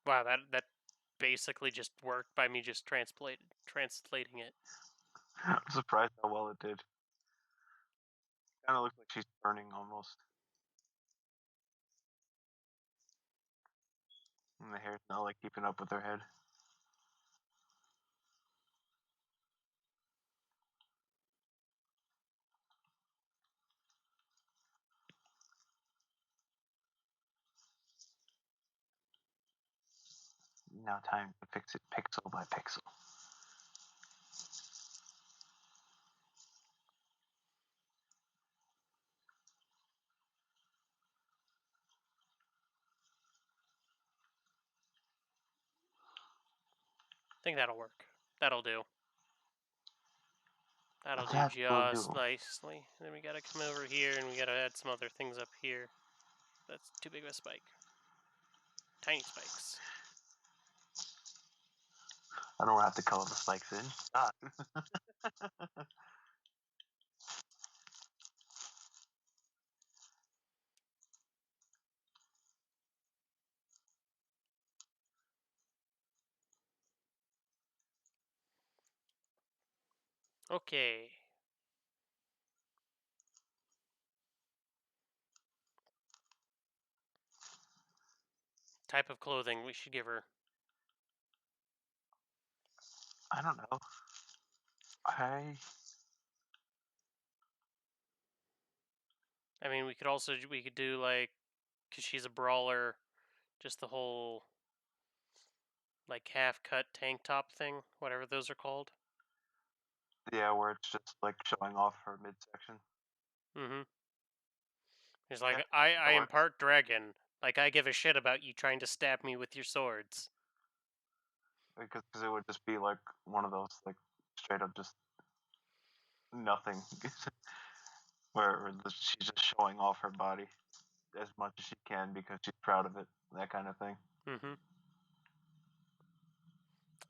Wow, that basically just worked by me just translating it. I'm surprised how well it did. Kind of looks like she's burning almost. And the hair's not like keeping up with her head. Now time to fix it pixel by pixel. I think that'll work. That'll do. That'll do That will just do. nicely. Then we gotta come over here and we gotta add some other things up here. That's too big of a spike. Tiny spikes. I don't have to color the spikes in. Ah. Okay. Type of clothing we should give her. I don't know. I mean, we could do like, cause she's a brawler, just the whole like half cut tank top thing, whatever those are called. Yeah, where it's just like showing off her midsection. Mm-hmm. He's like, Yeah, I that am works. part dragon. Like I give a shit about you trying to stab me with your swords. Because it would just be like one of those like straight up just nothing, where she's just showing off her body as much as she can because she's proud of it, that kind of thing. Mm-hmm.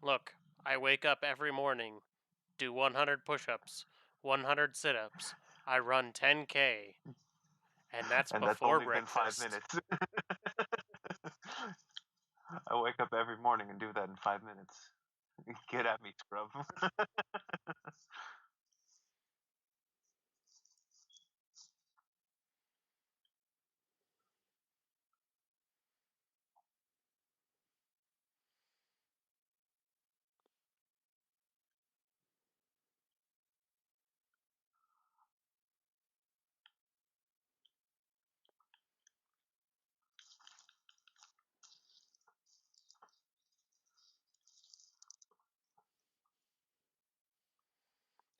Look, I wake up every morning, do 100 push-ups, 100 sit-ups. I run 10K, and that's And that's before only been 5 breakfast. minutes. I wake up every morning and do that in 5 minutes. Get at me, scrub.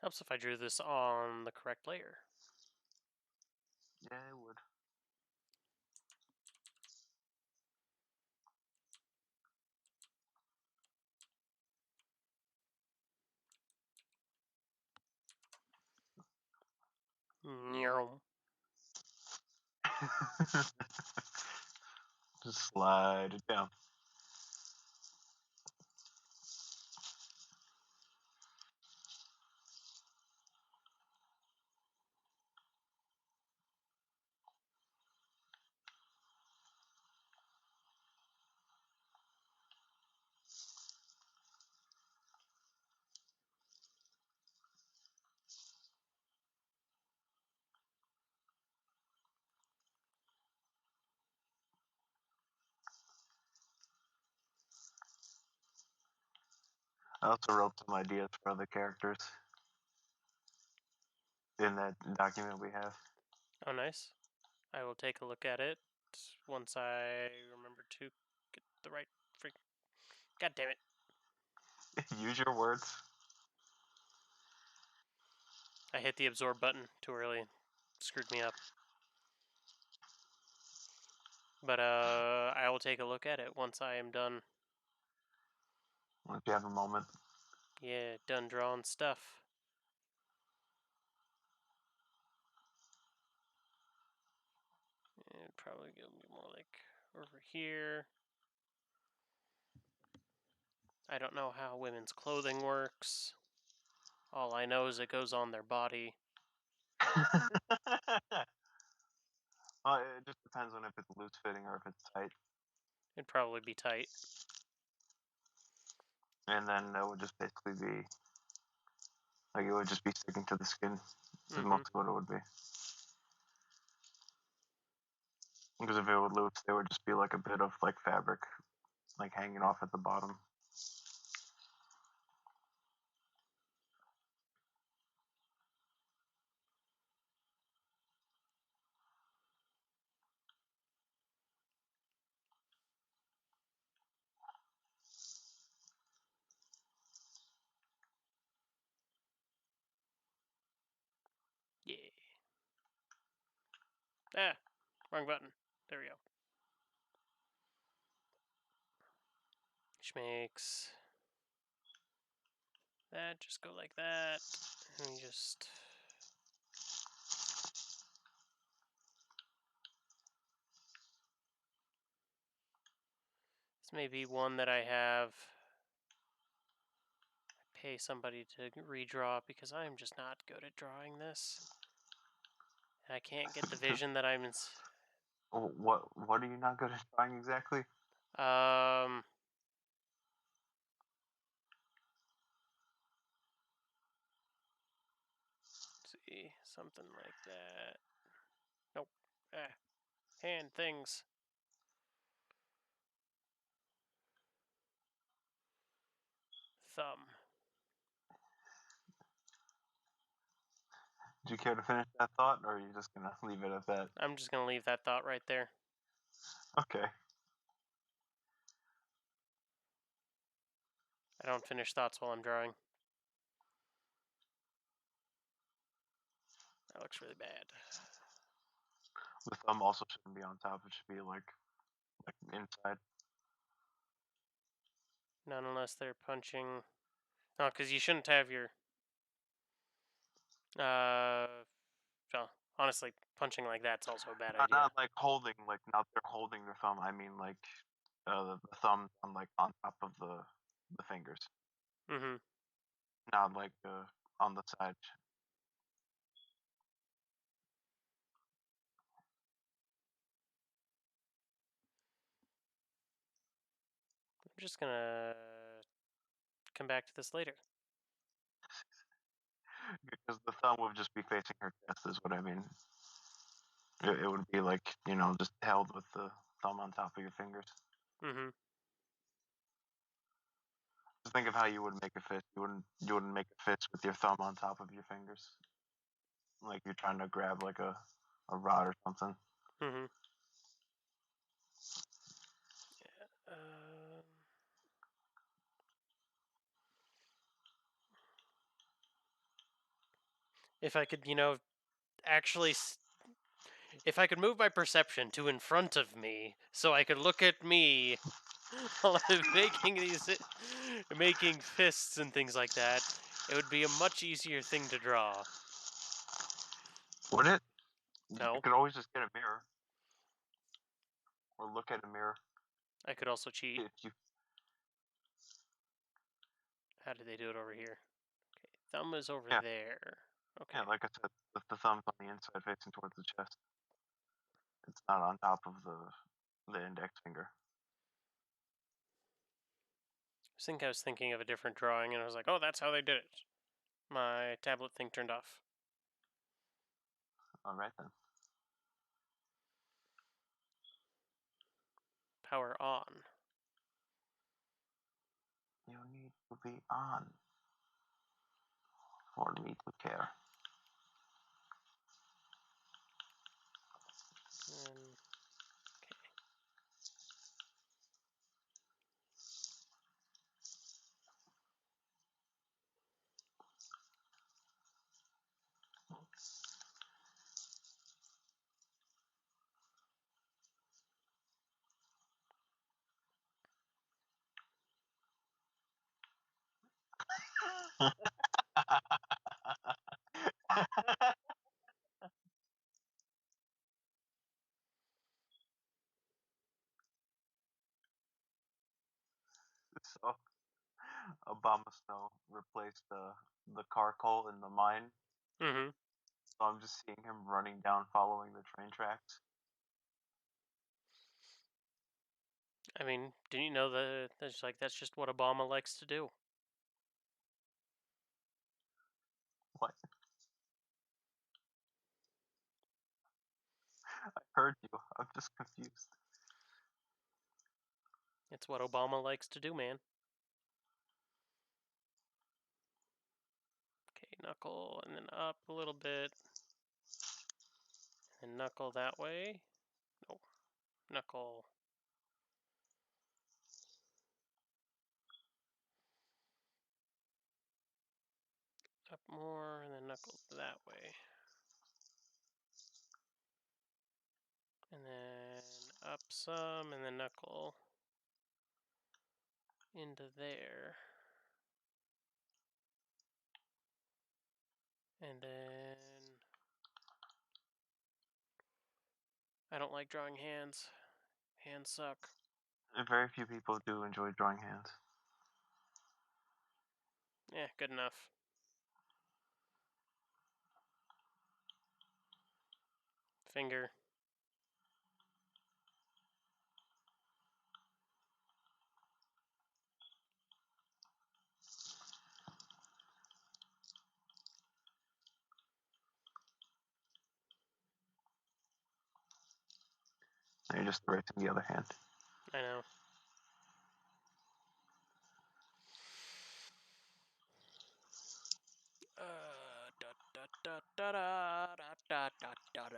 Helps if I drew this on the correct layer. Yeah, it would. Just slide it down. I also wrote some ideas for other characters in that document we have. Oh, nice. I will take a look at it once I remember to get the right freak. God damn it. Use your words. I hit the absorb button too early. Screwed me up. But I will take a look at it once I am done. If you have a moment. Yeah, done drawing stuff. And probably gonna be more like over here. I don't know how women's clothing works. All I know is it goes on their body. It just depends on if it's loose fitting or if it's tight. It'd probably be tight. And then that would just basically be like it would just be sticking to the skin. Is mostly what it would be. Because if it would loose, there would just be like a bit of like fabric, like hanging off at the bottom. Yeah. Ah, wrong button. There we go. Which makes that just go like that. And we just... This may be one that I have... pay somebody to redraw because I'm just not good at drawing this. And I can't get the vision that I'm in... What are you not good at drawing exactly? See, something like that. Nope. Hand things. Thumb. Do you care to finish that thought, or are you just gonna leave it at that? I'm just gonna leave that thought right there. Okay. I don't finish thoughts while I'm drawing. That looks really bad. The thumb also shouldn't be on top. It should be like inside. Not unless they're punching. No, because you shouldn't have your. Well, honestly, punching like that's also a bad idea. Not like holding, like not they're holding their thumb. I mean like the thumb on like on top of the fingers. Mm-hmm. Not like on the side. I'm just gonna come back to this later. Because the thumb would just be facing her chest, is what I mean. It would be like, just held with the thumb on top of your fingers. Mm-hmm. Just think of how you would make a fist. You wouldn't make a fist with your thumb on top of your fingers. Like you're trying to grab like a rod or something. Mm-hmm. If I could, actually, if I could move my perception to in front of me, so I could look at me while I'm making fists and things like that, it would be a much easier thing to draw. Would it? No. You could always just get a mirror. Or look at a mirror. I could also cheat. If you... How did they do it over here? Okay, thumb is over there. Okay. Yeah, like I said, the thumb's on the inside facing towards the chest. It's not on top of the index finger. I was thinking of a different drawing, and I was like, oh, that's how they did it. My tablet thing turned off. Alright then. Power on. You need to be on for me to care. Okay. So Obama Snow replaced the car coal in the mine. Mm-hmm. So I'm just seeing him running down, following the train tracks. I mean, didn't you know that that's just what Obama likes to do? What? I heard you. I'm just confused. It's what Obama likes to do, man. Okay, knuckle, and then up a little bit. And knuckle that way. No, knuckle. Up more, and then knuckle that way. And then up some, and then knuckle into there. And then I don't like drawing hands. Hands suck. Very few people do enjoy drawing hands. Yeah, good enough. Finger. And you're just erasing the other hand. I know. Da, da, da, da, da, da, da, da, da.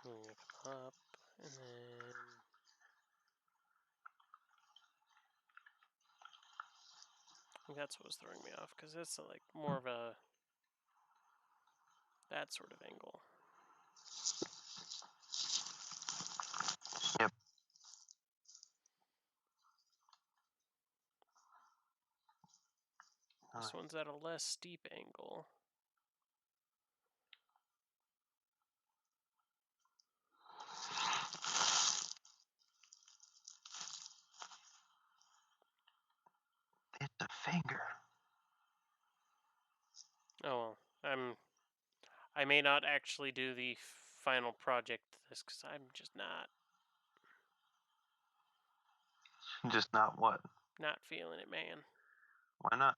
I'm gonna come up, and then I think that's what was throwing me off, because it's like more of a that sort of angle. Yep. This one's at a less steep angle. It's a finger. Oh well, I may not actually do the final project this, because I'm just not Just not what? feeling it, man. Why not?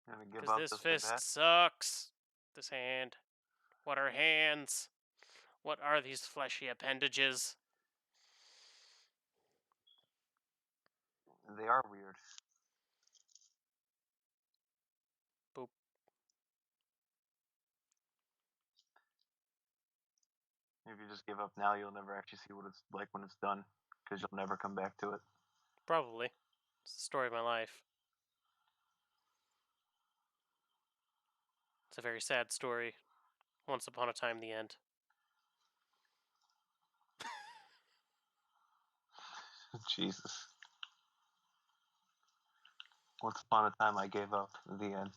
Gonna give Because up this just like fist that? sucks. This hand. What are hands? What are these fleshy appendages? They are weird. Boop. If you just give up now, you'll never actually see what it's like when it's done, because you'll never come back to it. Probably. It's the story of my life. It's a very sad story. Once upon a time, the end. Jesus. Once upon a time, I gave up. The end.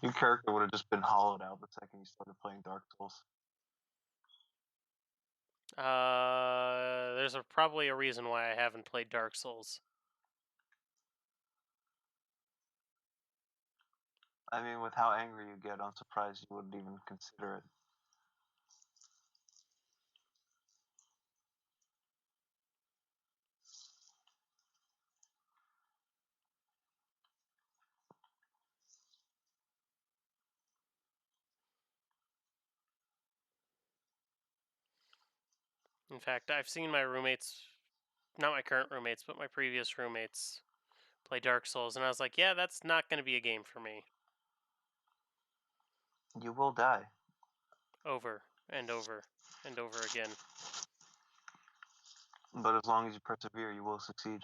Your character would have just been hollowed out the second you started playing Dark Souls. There's probably a reason why I haven't played Dark Souls. I mean, with how angry you get, I'm surprised you wouldn't even consider it. In fact, I've seen my roommates, not my current roommates, but my previous roommates, play Dark Souls, and I was like, yeah, that's not going to be a game for me. You will die. Over and over and over again. But as long as you persevere, you will succeed.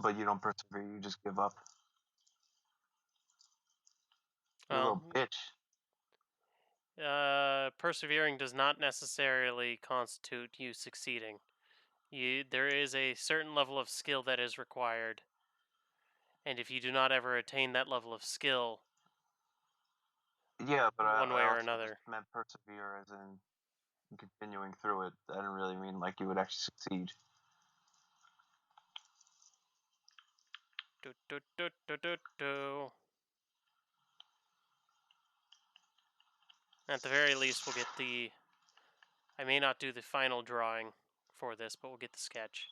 But you don't persevere, you just give up. You little bitch. Persevering does not necessarily constitute you succeeding. There is a certain level of skill that is required, and if you do not ever attain that level of skill, Yeah, but one I way or also just another, meant persevere as in continuing through it. I didn't really mean like you would actually succeed. do do do do do do. At the very least, we'll get the. I may not do the final drawing for this, but we'll get the sketch.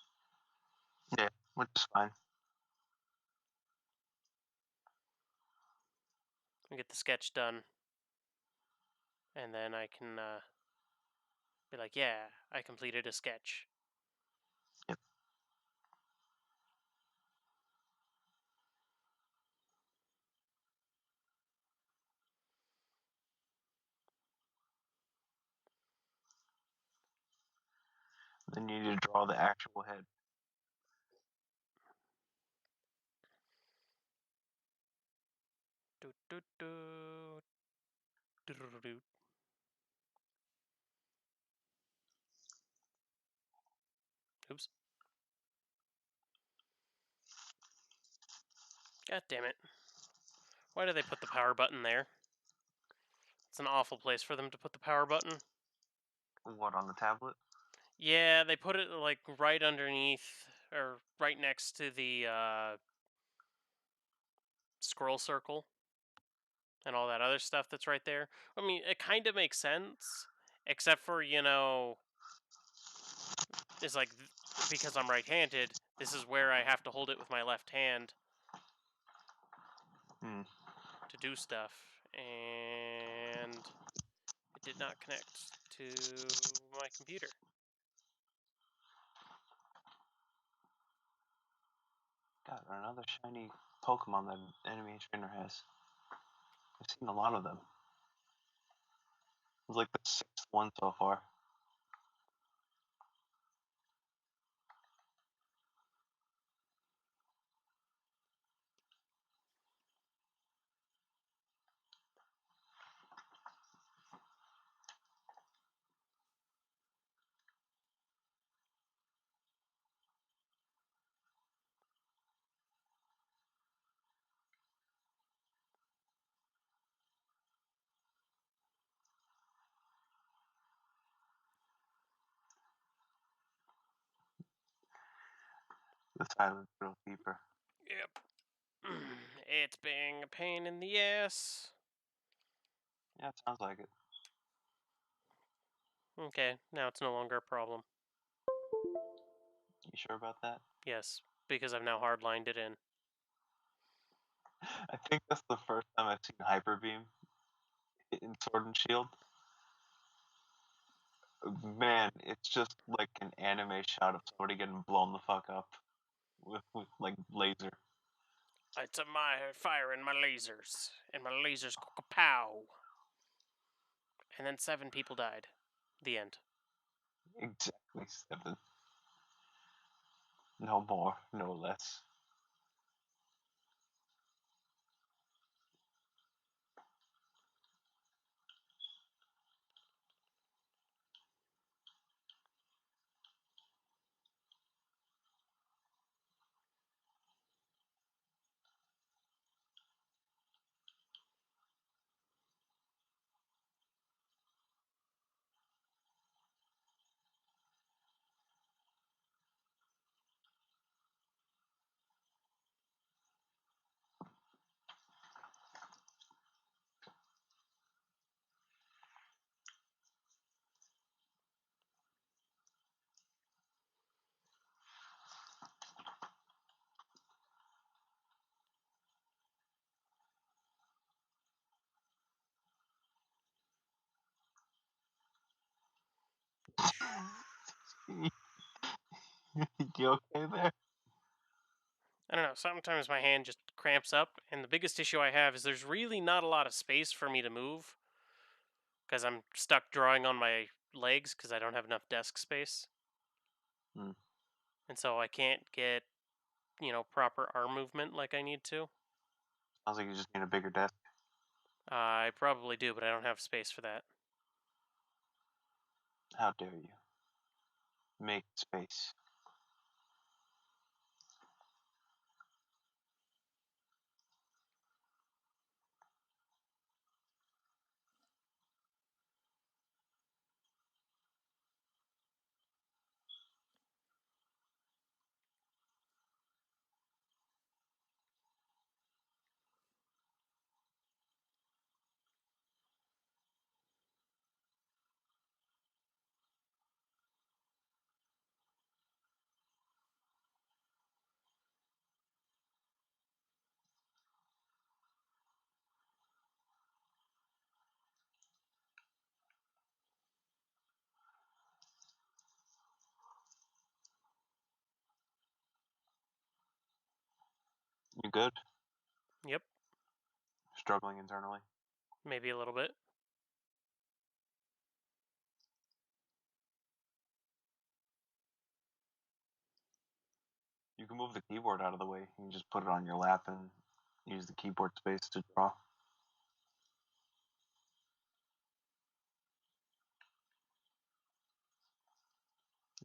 Yeah, which is fine. We'll get the sketch done, and then I can be like, yeah, I completed a sketch. Yep. Then you need to draw the actual head. Do do do. Do do do. Oops. God damn it. Why do they put the power button there? It's an awful place for them to put the power button. What, on the tablet? Yeah, they put it like right underneath or right next to the scroll circle and all that other stuff that's right there. I mean, it kind of makes sense, except for, it's like because I'm right-handed, this is where I have to hold it with my left hand Hmm. to do stuff, and it did not connect to my computer. God, another shiny Pokemon that Enemy Trainer has. I've seen a lot of them. It's like the 6th one so far. The silence grows deeper. Yep. It's being a pain in the ass. Yeah, it sounds like it. Okay, now it's no longer a problem. You sure about that? Yes, because I've now hardlined it in. I think that's the first time I've seen Hyper Beam in Sword and Shield. Man, it's just like an anime shot of somebody getting blown the fuck up with like laser. It's my firing my lasers, and my lasers go pow. And then 7 people died. The end. Exactly 7. No more, no less. You okay there? I don't know. Sometimes my hand just cramps up, and the biggest issue I have is there's really not a lot of space for me to move because I'm stuck drawing on my legs because I don't have enough desk space, Hmm. and so I can't get proper arm movement like I need to. Sounds like you just need a bigger desk. I probably do, but I don't have space for that. How dare you? Make space. You good? Yep, Struggling internally? maybe a little bit. You can move the keyboard out of the way. You can just put it on your lap and use the keyboard space to draw.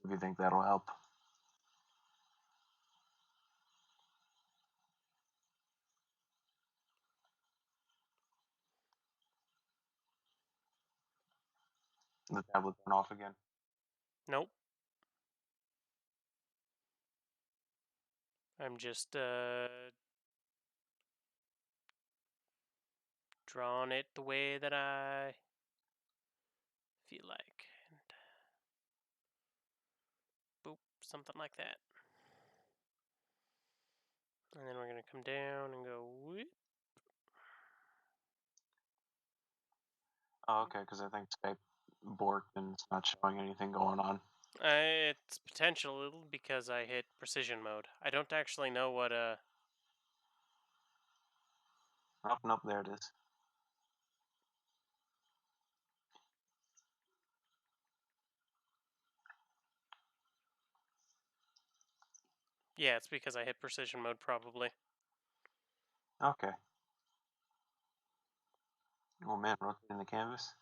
If you think that'll help. The tablet turn off again. Nope. I'm just drawing it the way that I feel like. And boop, something like that. And then we're going to come down and go whoop. Oh, okay, because I think Skype borked and it's not showing anything going on. It's potential because I hit precision mode. I don't actually know what Oh, nope, there it is. Yeah, it's because I hit precision mode probably. Okay. Oh man, rotating the canvas.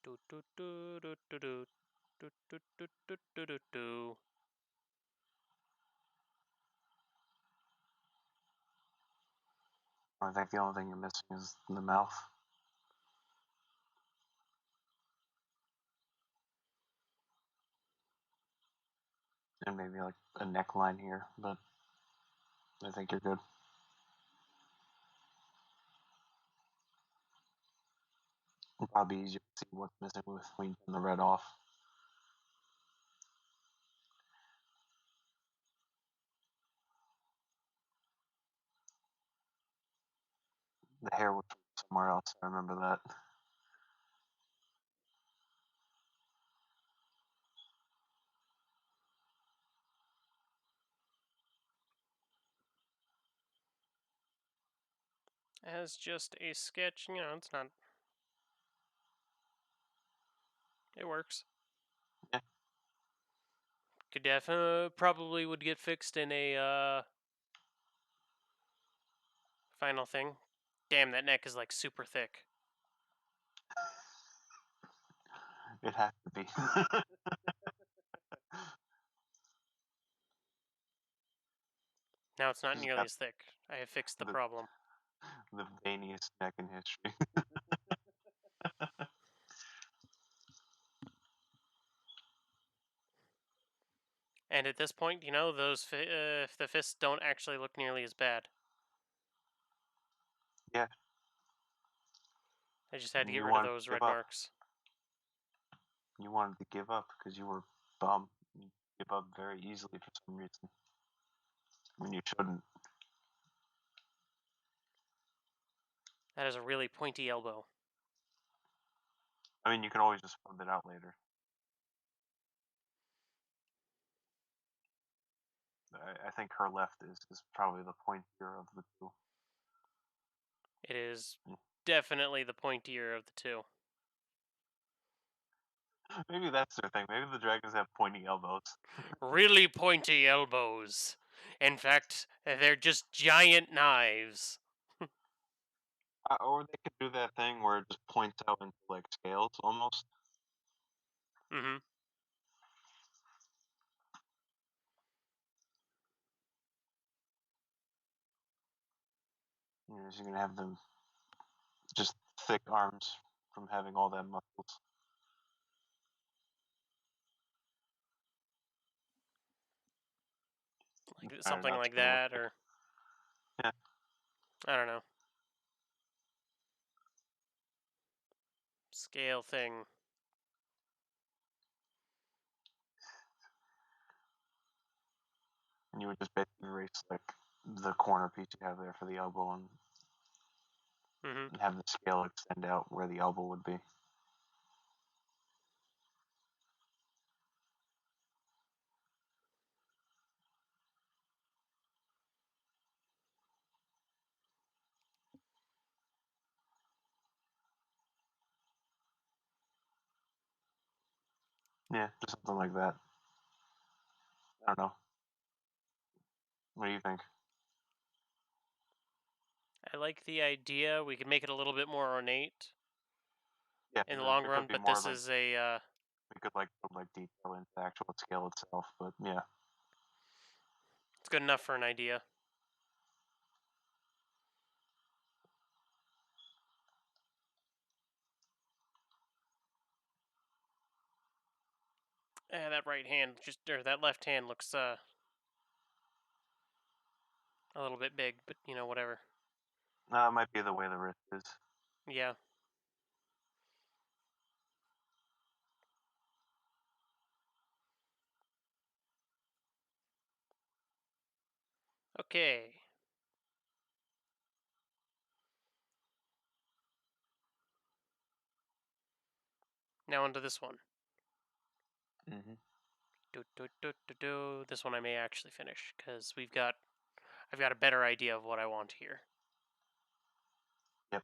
Do do do do do do do do do do do do do. I think the only thing you're missing is the mouth. And maybe like a neckline here, but I think you're good. It'll probably be easier to see what's missing with when you turn the red off. The hair was somewhere else. I remember that. As just a sketch, it's not. It works. Yeah. Could definitely probably would get fixed in a final thing. Damn, that neck is like super thick. It has to be. Now it's not She's nearly got as thick. I have fixed the the, problem. the veiniest neck in history. And at this point, those the fists don't actually look nearly as bad. Yeah. I just had to get You rid of wanted to those give red up. marks. You wanted to give up because you were bum. You give up very easily for some reason. When you shouldn't. That is a really pointy elbow. I mean, you can always just find it out later. I think her left is probably the pointier of the two. It is Mm. definitely the pointier of the two. Maybe that's their thing. Maybe the dragons have pointy elbows. Really pointy elbows. In fact, they're just giant knives. Or they could do that thing where it just points out into like scales almost. Mm-hmm. So you're gonna have them just thick arms from having all that muscles. Like Trying something not to like go that, or yeah. I don't know. Scale thing. And you would just basically erase like the corner piece you have there for the elbow Mm-hmm. and have the scale extend out where the elbow would be. Yeah, just something like that. I don't know. What do you think? I like the idea. We could make it a little bit more ornate Yeah, in the long there could run, be but more this like is a we could like put like detail into the actual scale itself, but yeah. it's good enough for an idea. That right hand or that left hand looks a little bit big, but whatever. It might be the way the wrist is. Yeah. Okay. Now onto this one. Mm-hmm. This one I may actually finish because I've got a better idea of what I want here. Yep.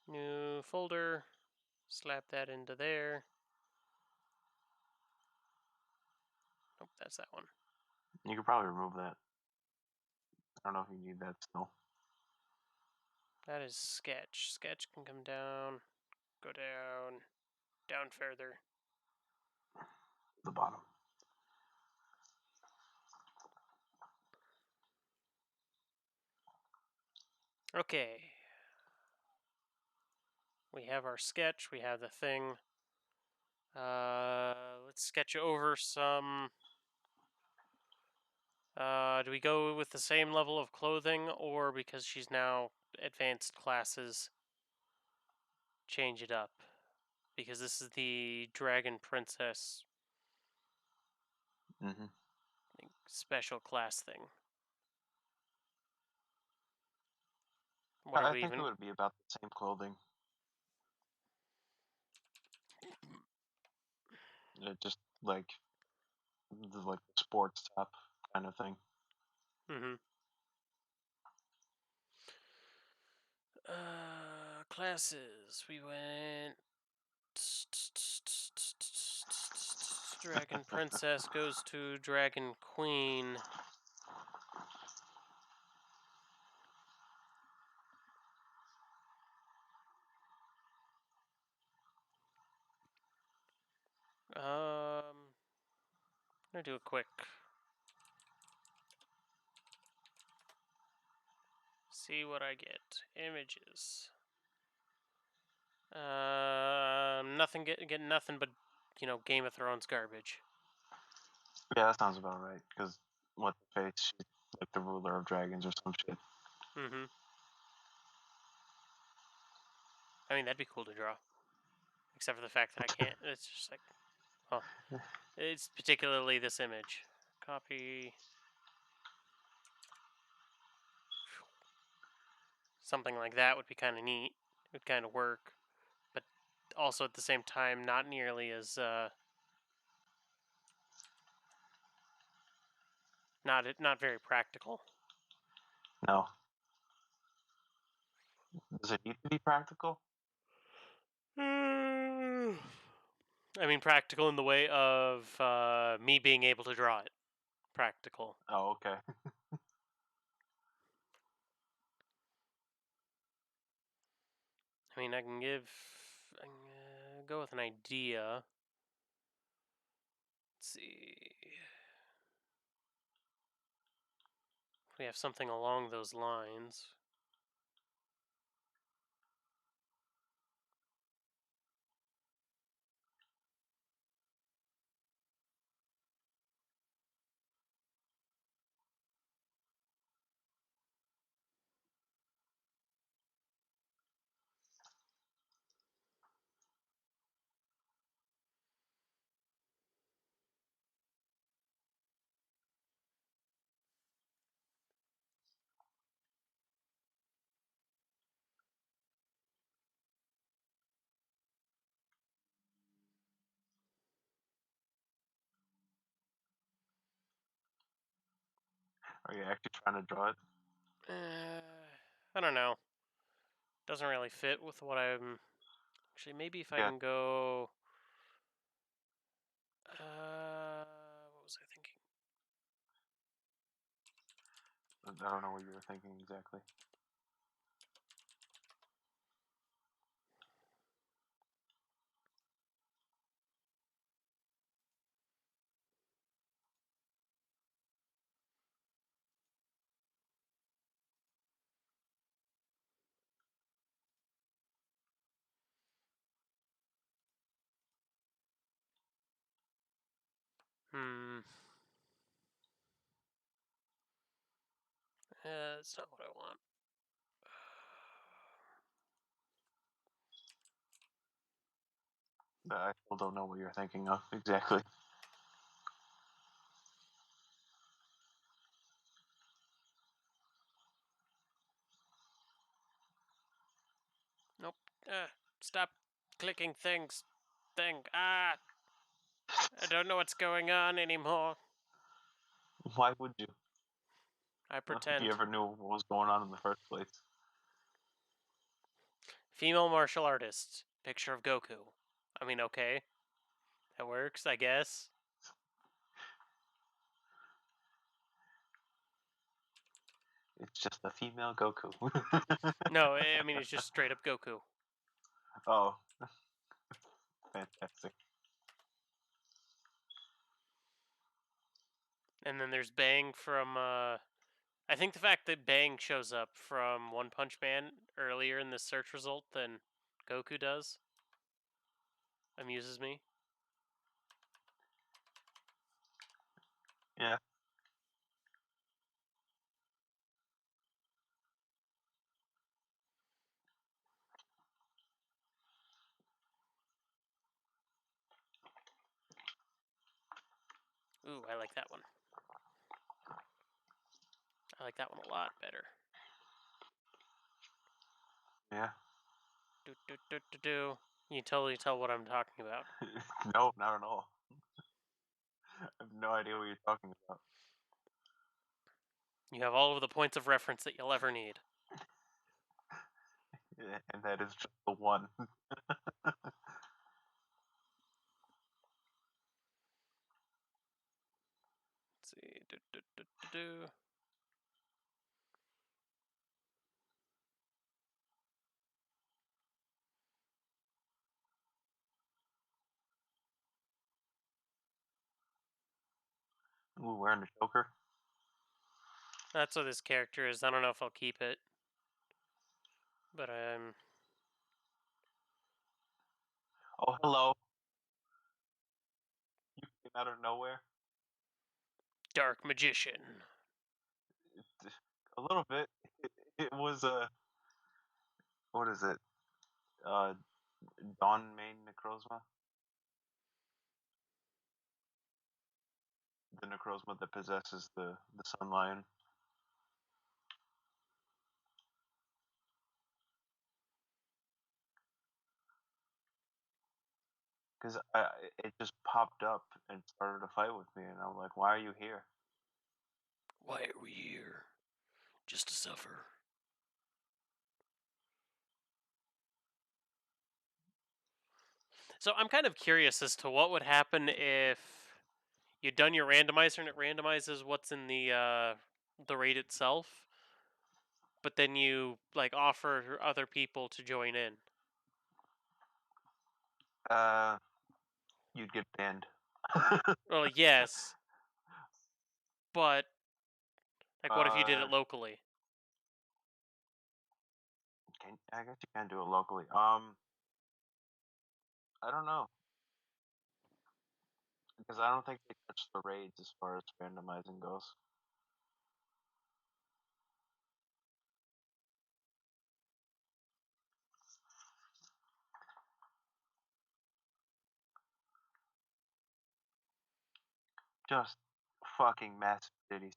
New folder. Slap that into there. Nope, that's that one. You could probably remove that. I don't know if you need that still. That is sketch. Sketch can come down, go down, down further. The bottom. Okay. We have our sketch, we have the thing. Let's sketch over some. Do we go with the same level of clothing, or because she's now advanced classes, change it up? Because this is the Dragon Princess Mm-hmm. special class thing. What are I we think it even? would be about the same clothing. Just like the sports top kind of thing. Mm-hmm. Classes. We went. Dragon Princess goes to Dragon Queen. I'm gonna do a quick. See what I get. Images. Nothing. Get nothing but Game of Thrones garbage. Yeah, that sounds about right. Because what the face, she's like the ruler of dragons or some shit. Mm-hmm. I mean, that'd be cool to draw. Except for the fact that I can't. It's just like, well, it's particularly this image. Copy. Something like that would be kind of neat. It would kind of work, but also at the same time, not nearly as not very practical. No. Does it need to be practical? I mean, practical in the way of me being able to draw it. Practical. Oh, okay. I mean, I can go with an idea. Let's see. If we have something along those lines. Are you actually trying to draw it? I don't know. Doesn't really fit with what I'm. Actually, maybe if I Yeah. can go. What was I thinking? I don't know what you were thinking exactly. Hmm. That's not what I want. I still don't know what you're thinking of exactly. Nope. Stop clicking things. Thing. Ah. I don't know what's going on anymore. Why would you? I If you pretend. ever knew what was going on in the first place. Female martial artist. Picture of Goku. I mean, okay. That works, I guess. It's just a female Goku. No, I mean, it's just straight up Goku. Oh, fantastic. And then there's Bang from. I think the fact that Bang shows up from One Punch Man earlier in the search result than Goku does amuses me. Yeah. Ooh, I like that one. I like that one a lot better. Yeah. Do do do do do. You totally tell what I'm talking about. No, not at all. I have no idea what you're talking about. You have all of the points of reference that you'll ever need. And that is just the one. Let's see. Do. Ooh, wearing the choker. That's what this character is. I don't know if I'll keep it, but Oh, hello. You came out of nowhere. Dark Magician. A little bit. It was a what is it? Uh, Dawn Main Necrozma. The Necrozma that possesses the Sun Lion. Because it just popped up and started to fight with me, and I'm like, why are you here? Why are we here? Just to suffer. So I'm kind of curious as to what would happen if you've done your randomizer and it randomizes what's in the raid itself, but then you like offer other people to join in. You'd get banned. Well, yes, but like, what if you did uh, it locally? I guess you can do it locally. I don't know because I don't think they touch the raids as far as randomizing goes. Just fucking massive cities.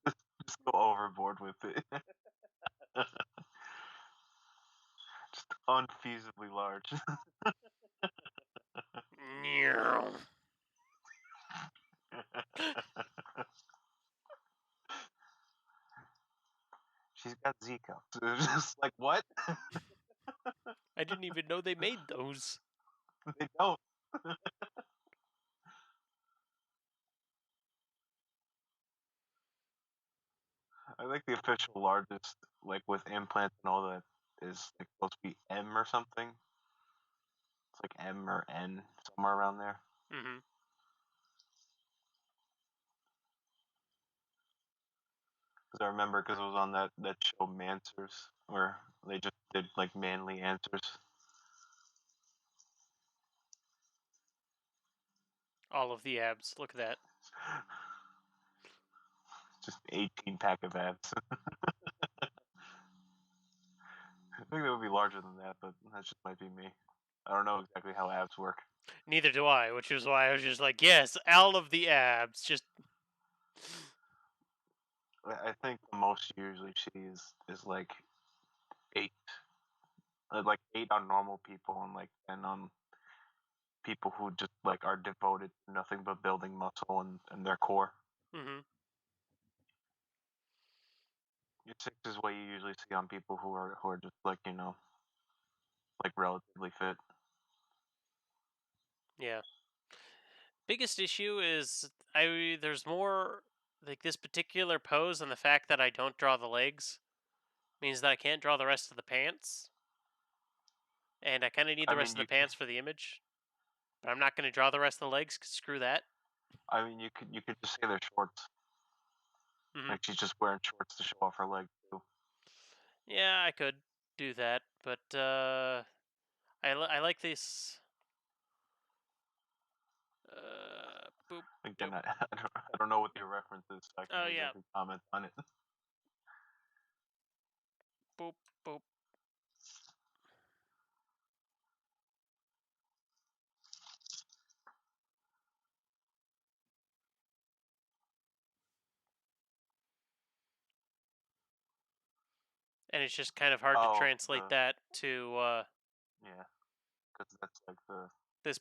Just go overboard with it. Just unfeasibly large. She's got Zika. Just like what? I didn't even know they made those. They don't. I think the official largest, like with implants and all that, is like supposed to be M or something. It's like M or N, somewhere around there. Mm-hmm. Because I remember because it was on that show Mansers, where they just did like manly answers. All of the abs. Look at that. Just 18 pack of abs. I think they would be larger than that, but that just might be me. I don't know exactly how abs work. Neither do I, which is why I was just like, yes, all of the abs. Just I think the most you usually see is like 8. Like 8 on normal people and like 10 on people who just like are devoted to nothing but building muscle and their core. mm-hmm. Your 6 is what you usually see on people who are just like like relatively fit. Yeah. Biggest issue is there's more like this particular pose, and the fact that I don't draw the legs means that I can't draw the rest of the pants, and I kind of need I the rest mean of the you pants for the image. But I'm not going to draw the rest of the legs. 'Cause screw that. you could just say they're shorts. Mm-hmm. Like she's just wearing shorts to show off her legs too. Yeah, I could do that, but I like this. Boop Again, boop. I don't know what your reference is, so I Oh can't yeah, exactly comment on it. boop boop. And it's just kind of hard to Oh, translate that to yeah, because that's like the this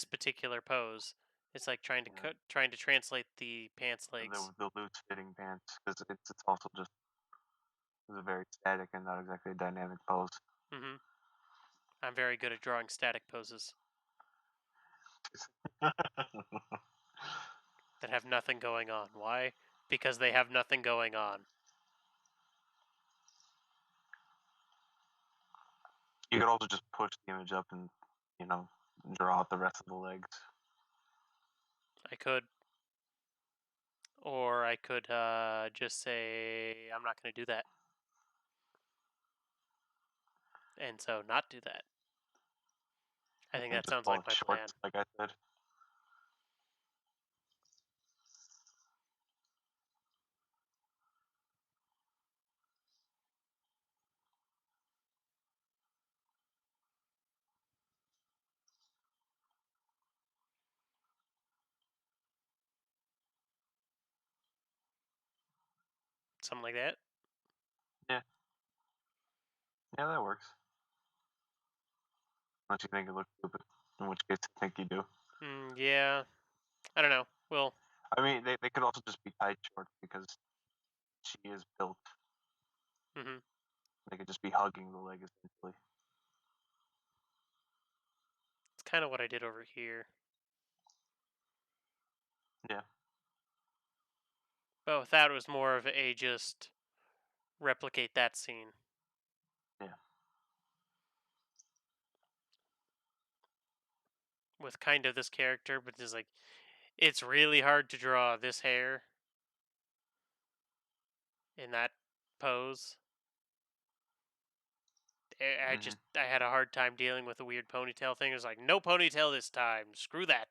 particular pose. It's like trying to Yeah. trying to translate the pants legs. The loose fitting pants, because it's also just a very static and not exactly a dynamic pose. Hmm. I'm very good at drawing static poses that have nothing going on. Why? Because they have nothing going on. You could also just push the image up and, you know, draw out the rest of the legs. I could, or I could just say I'm not going to do that, and so not do that. I think And that just sounds call like it my plan. shorts, like I said. Something like that. Yeah, yeah, that works. Unless you think it looks stupid, in which case I think you do. Yeah, I don't know. Well, I mean, they could also just be tight shorts because she is built. hmm They could just be hugging the leg essentially. it's kind of what I did over here. Yeah. But with that, it was more of a just replicate that scene. Yeah. With kind of this character, but just like it's really hard to draw this hair in that pose. Hmm. I had a hard time dealing with the weird ponytail thing. It was like no ponytail this time. Screw that.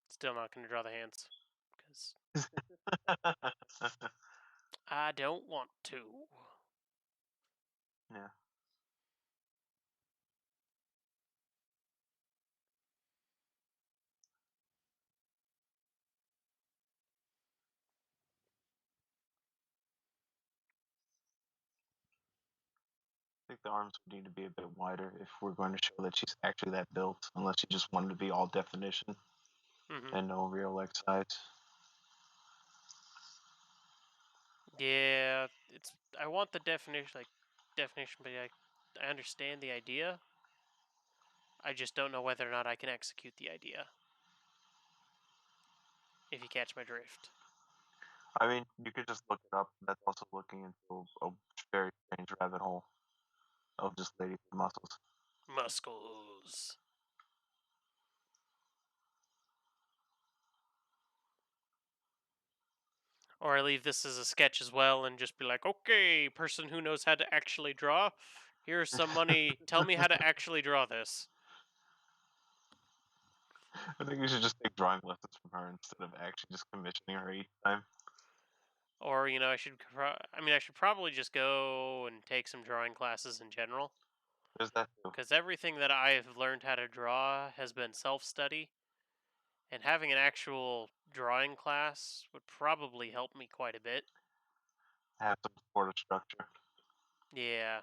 Still not going to draw the hands because I don't want to. Yeah. I think the arms would need to be a bit wider if we're going to show that she's actually that built, unless you just wanted to be all definition Hmm. and no real leg size. Yeah, it's. I want the definition, but I understand the idea. I just don't know whether or not I can execute the idea. If you catch my drift. I mean, you could just look it up. That's also looking into a very strange rabbit hole of just ladies with muscles. Muscles. Or I leave this as a sketch as well and just be like, okay, person who knows how to actually draw, here's some money. Tell me how to actually draw this. I think you should just take drawing lessons from her instead of actually just commissioning her each time. Or, I should probably just go and take some drawing classes in general. There's that too. Because everything that I have learned how to draw has been self study. And having an actual drawing class would probably help me quite a bit. Have some sort of structure. Yeah.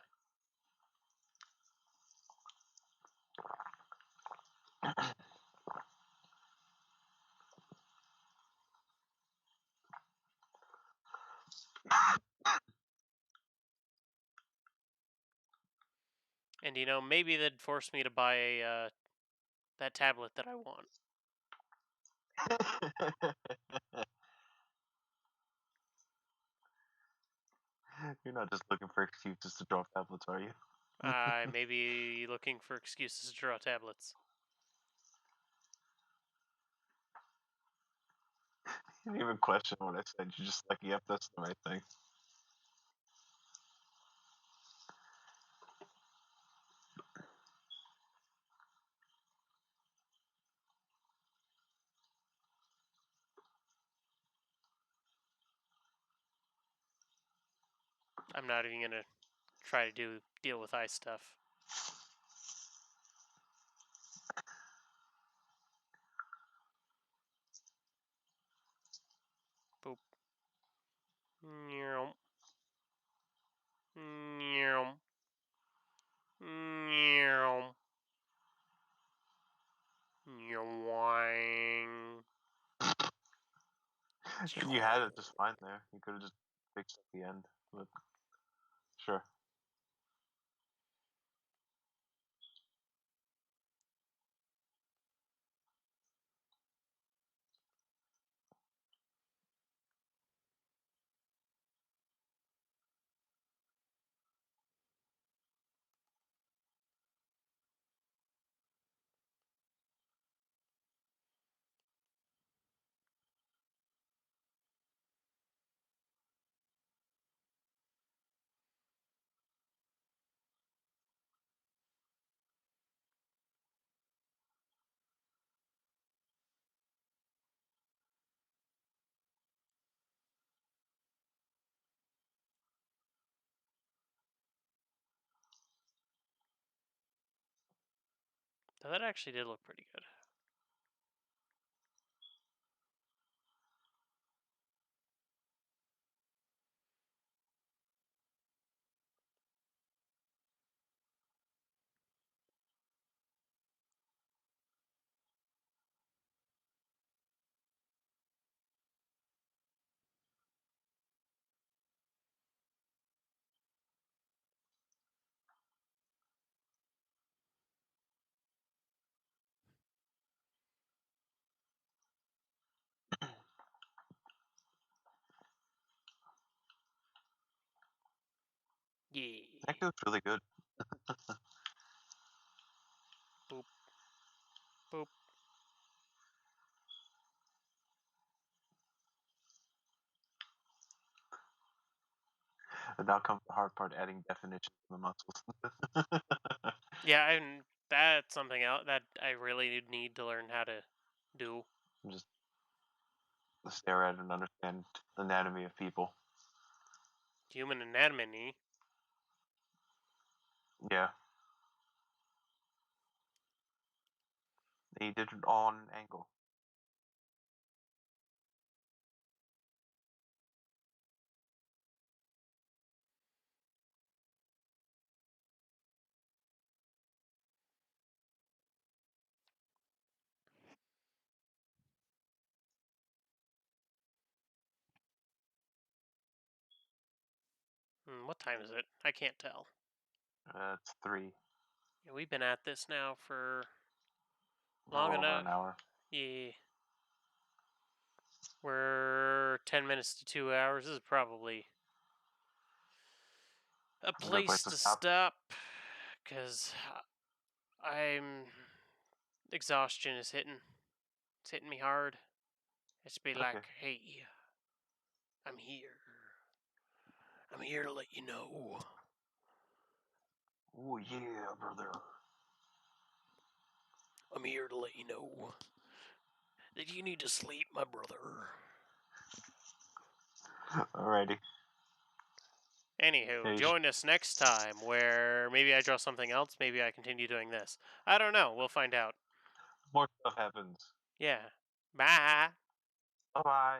And, maybe they'd force me to buy that tablet that I want. You're not just looking for excuses to draw tablets, are you? I may be looking for excuses to draw tablets. You didn't even question what I said. You're just like, yep, that's the right thing. I'm not even gonna try to deal with eye stuff. Boop. Nyum. Nyum. Nyum. Nyum. You had it just fine there. You could have just fixed at the end, but sure. Now that actually did look pretty good. Yeah. That was really good. Boop. Boop. And now comes the hard part: adding definition to the muscles. Yeah, and that's something else that I really need to learn how to do. Just stare at and understand the anatomy of people. Human anatomy. Yeah, they did it all on an angle. What time is it? I can't tell. It's 3, Yeah, we've been at this now for a little long over enough. an hour. Yeah. We're 10 minutes to 2 hours. This is probably a A good place place to to stop. stop because I'm exhaustion is hitting. It's hitting me hard. It's be like, Okay. hey, I'm here. I'm here to let you know. Oh yeah, brother. I'm here to let you know that you need to sleep, my brother. Alrighty. Anywho, Yeah, join us next time where maybe I draw something else, maybe I continue doing this. I don't know. We'll find out. more stuff happens. Yeah. Bye. Bye bye.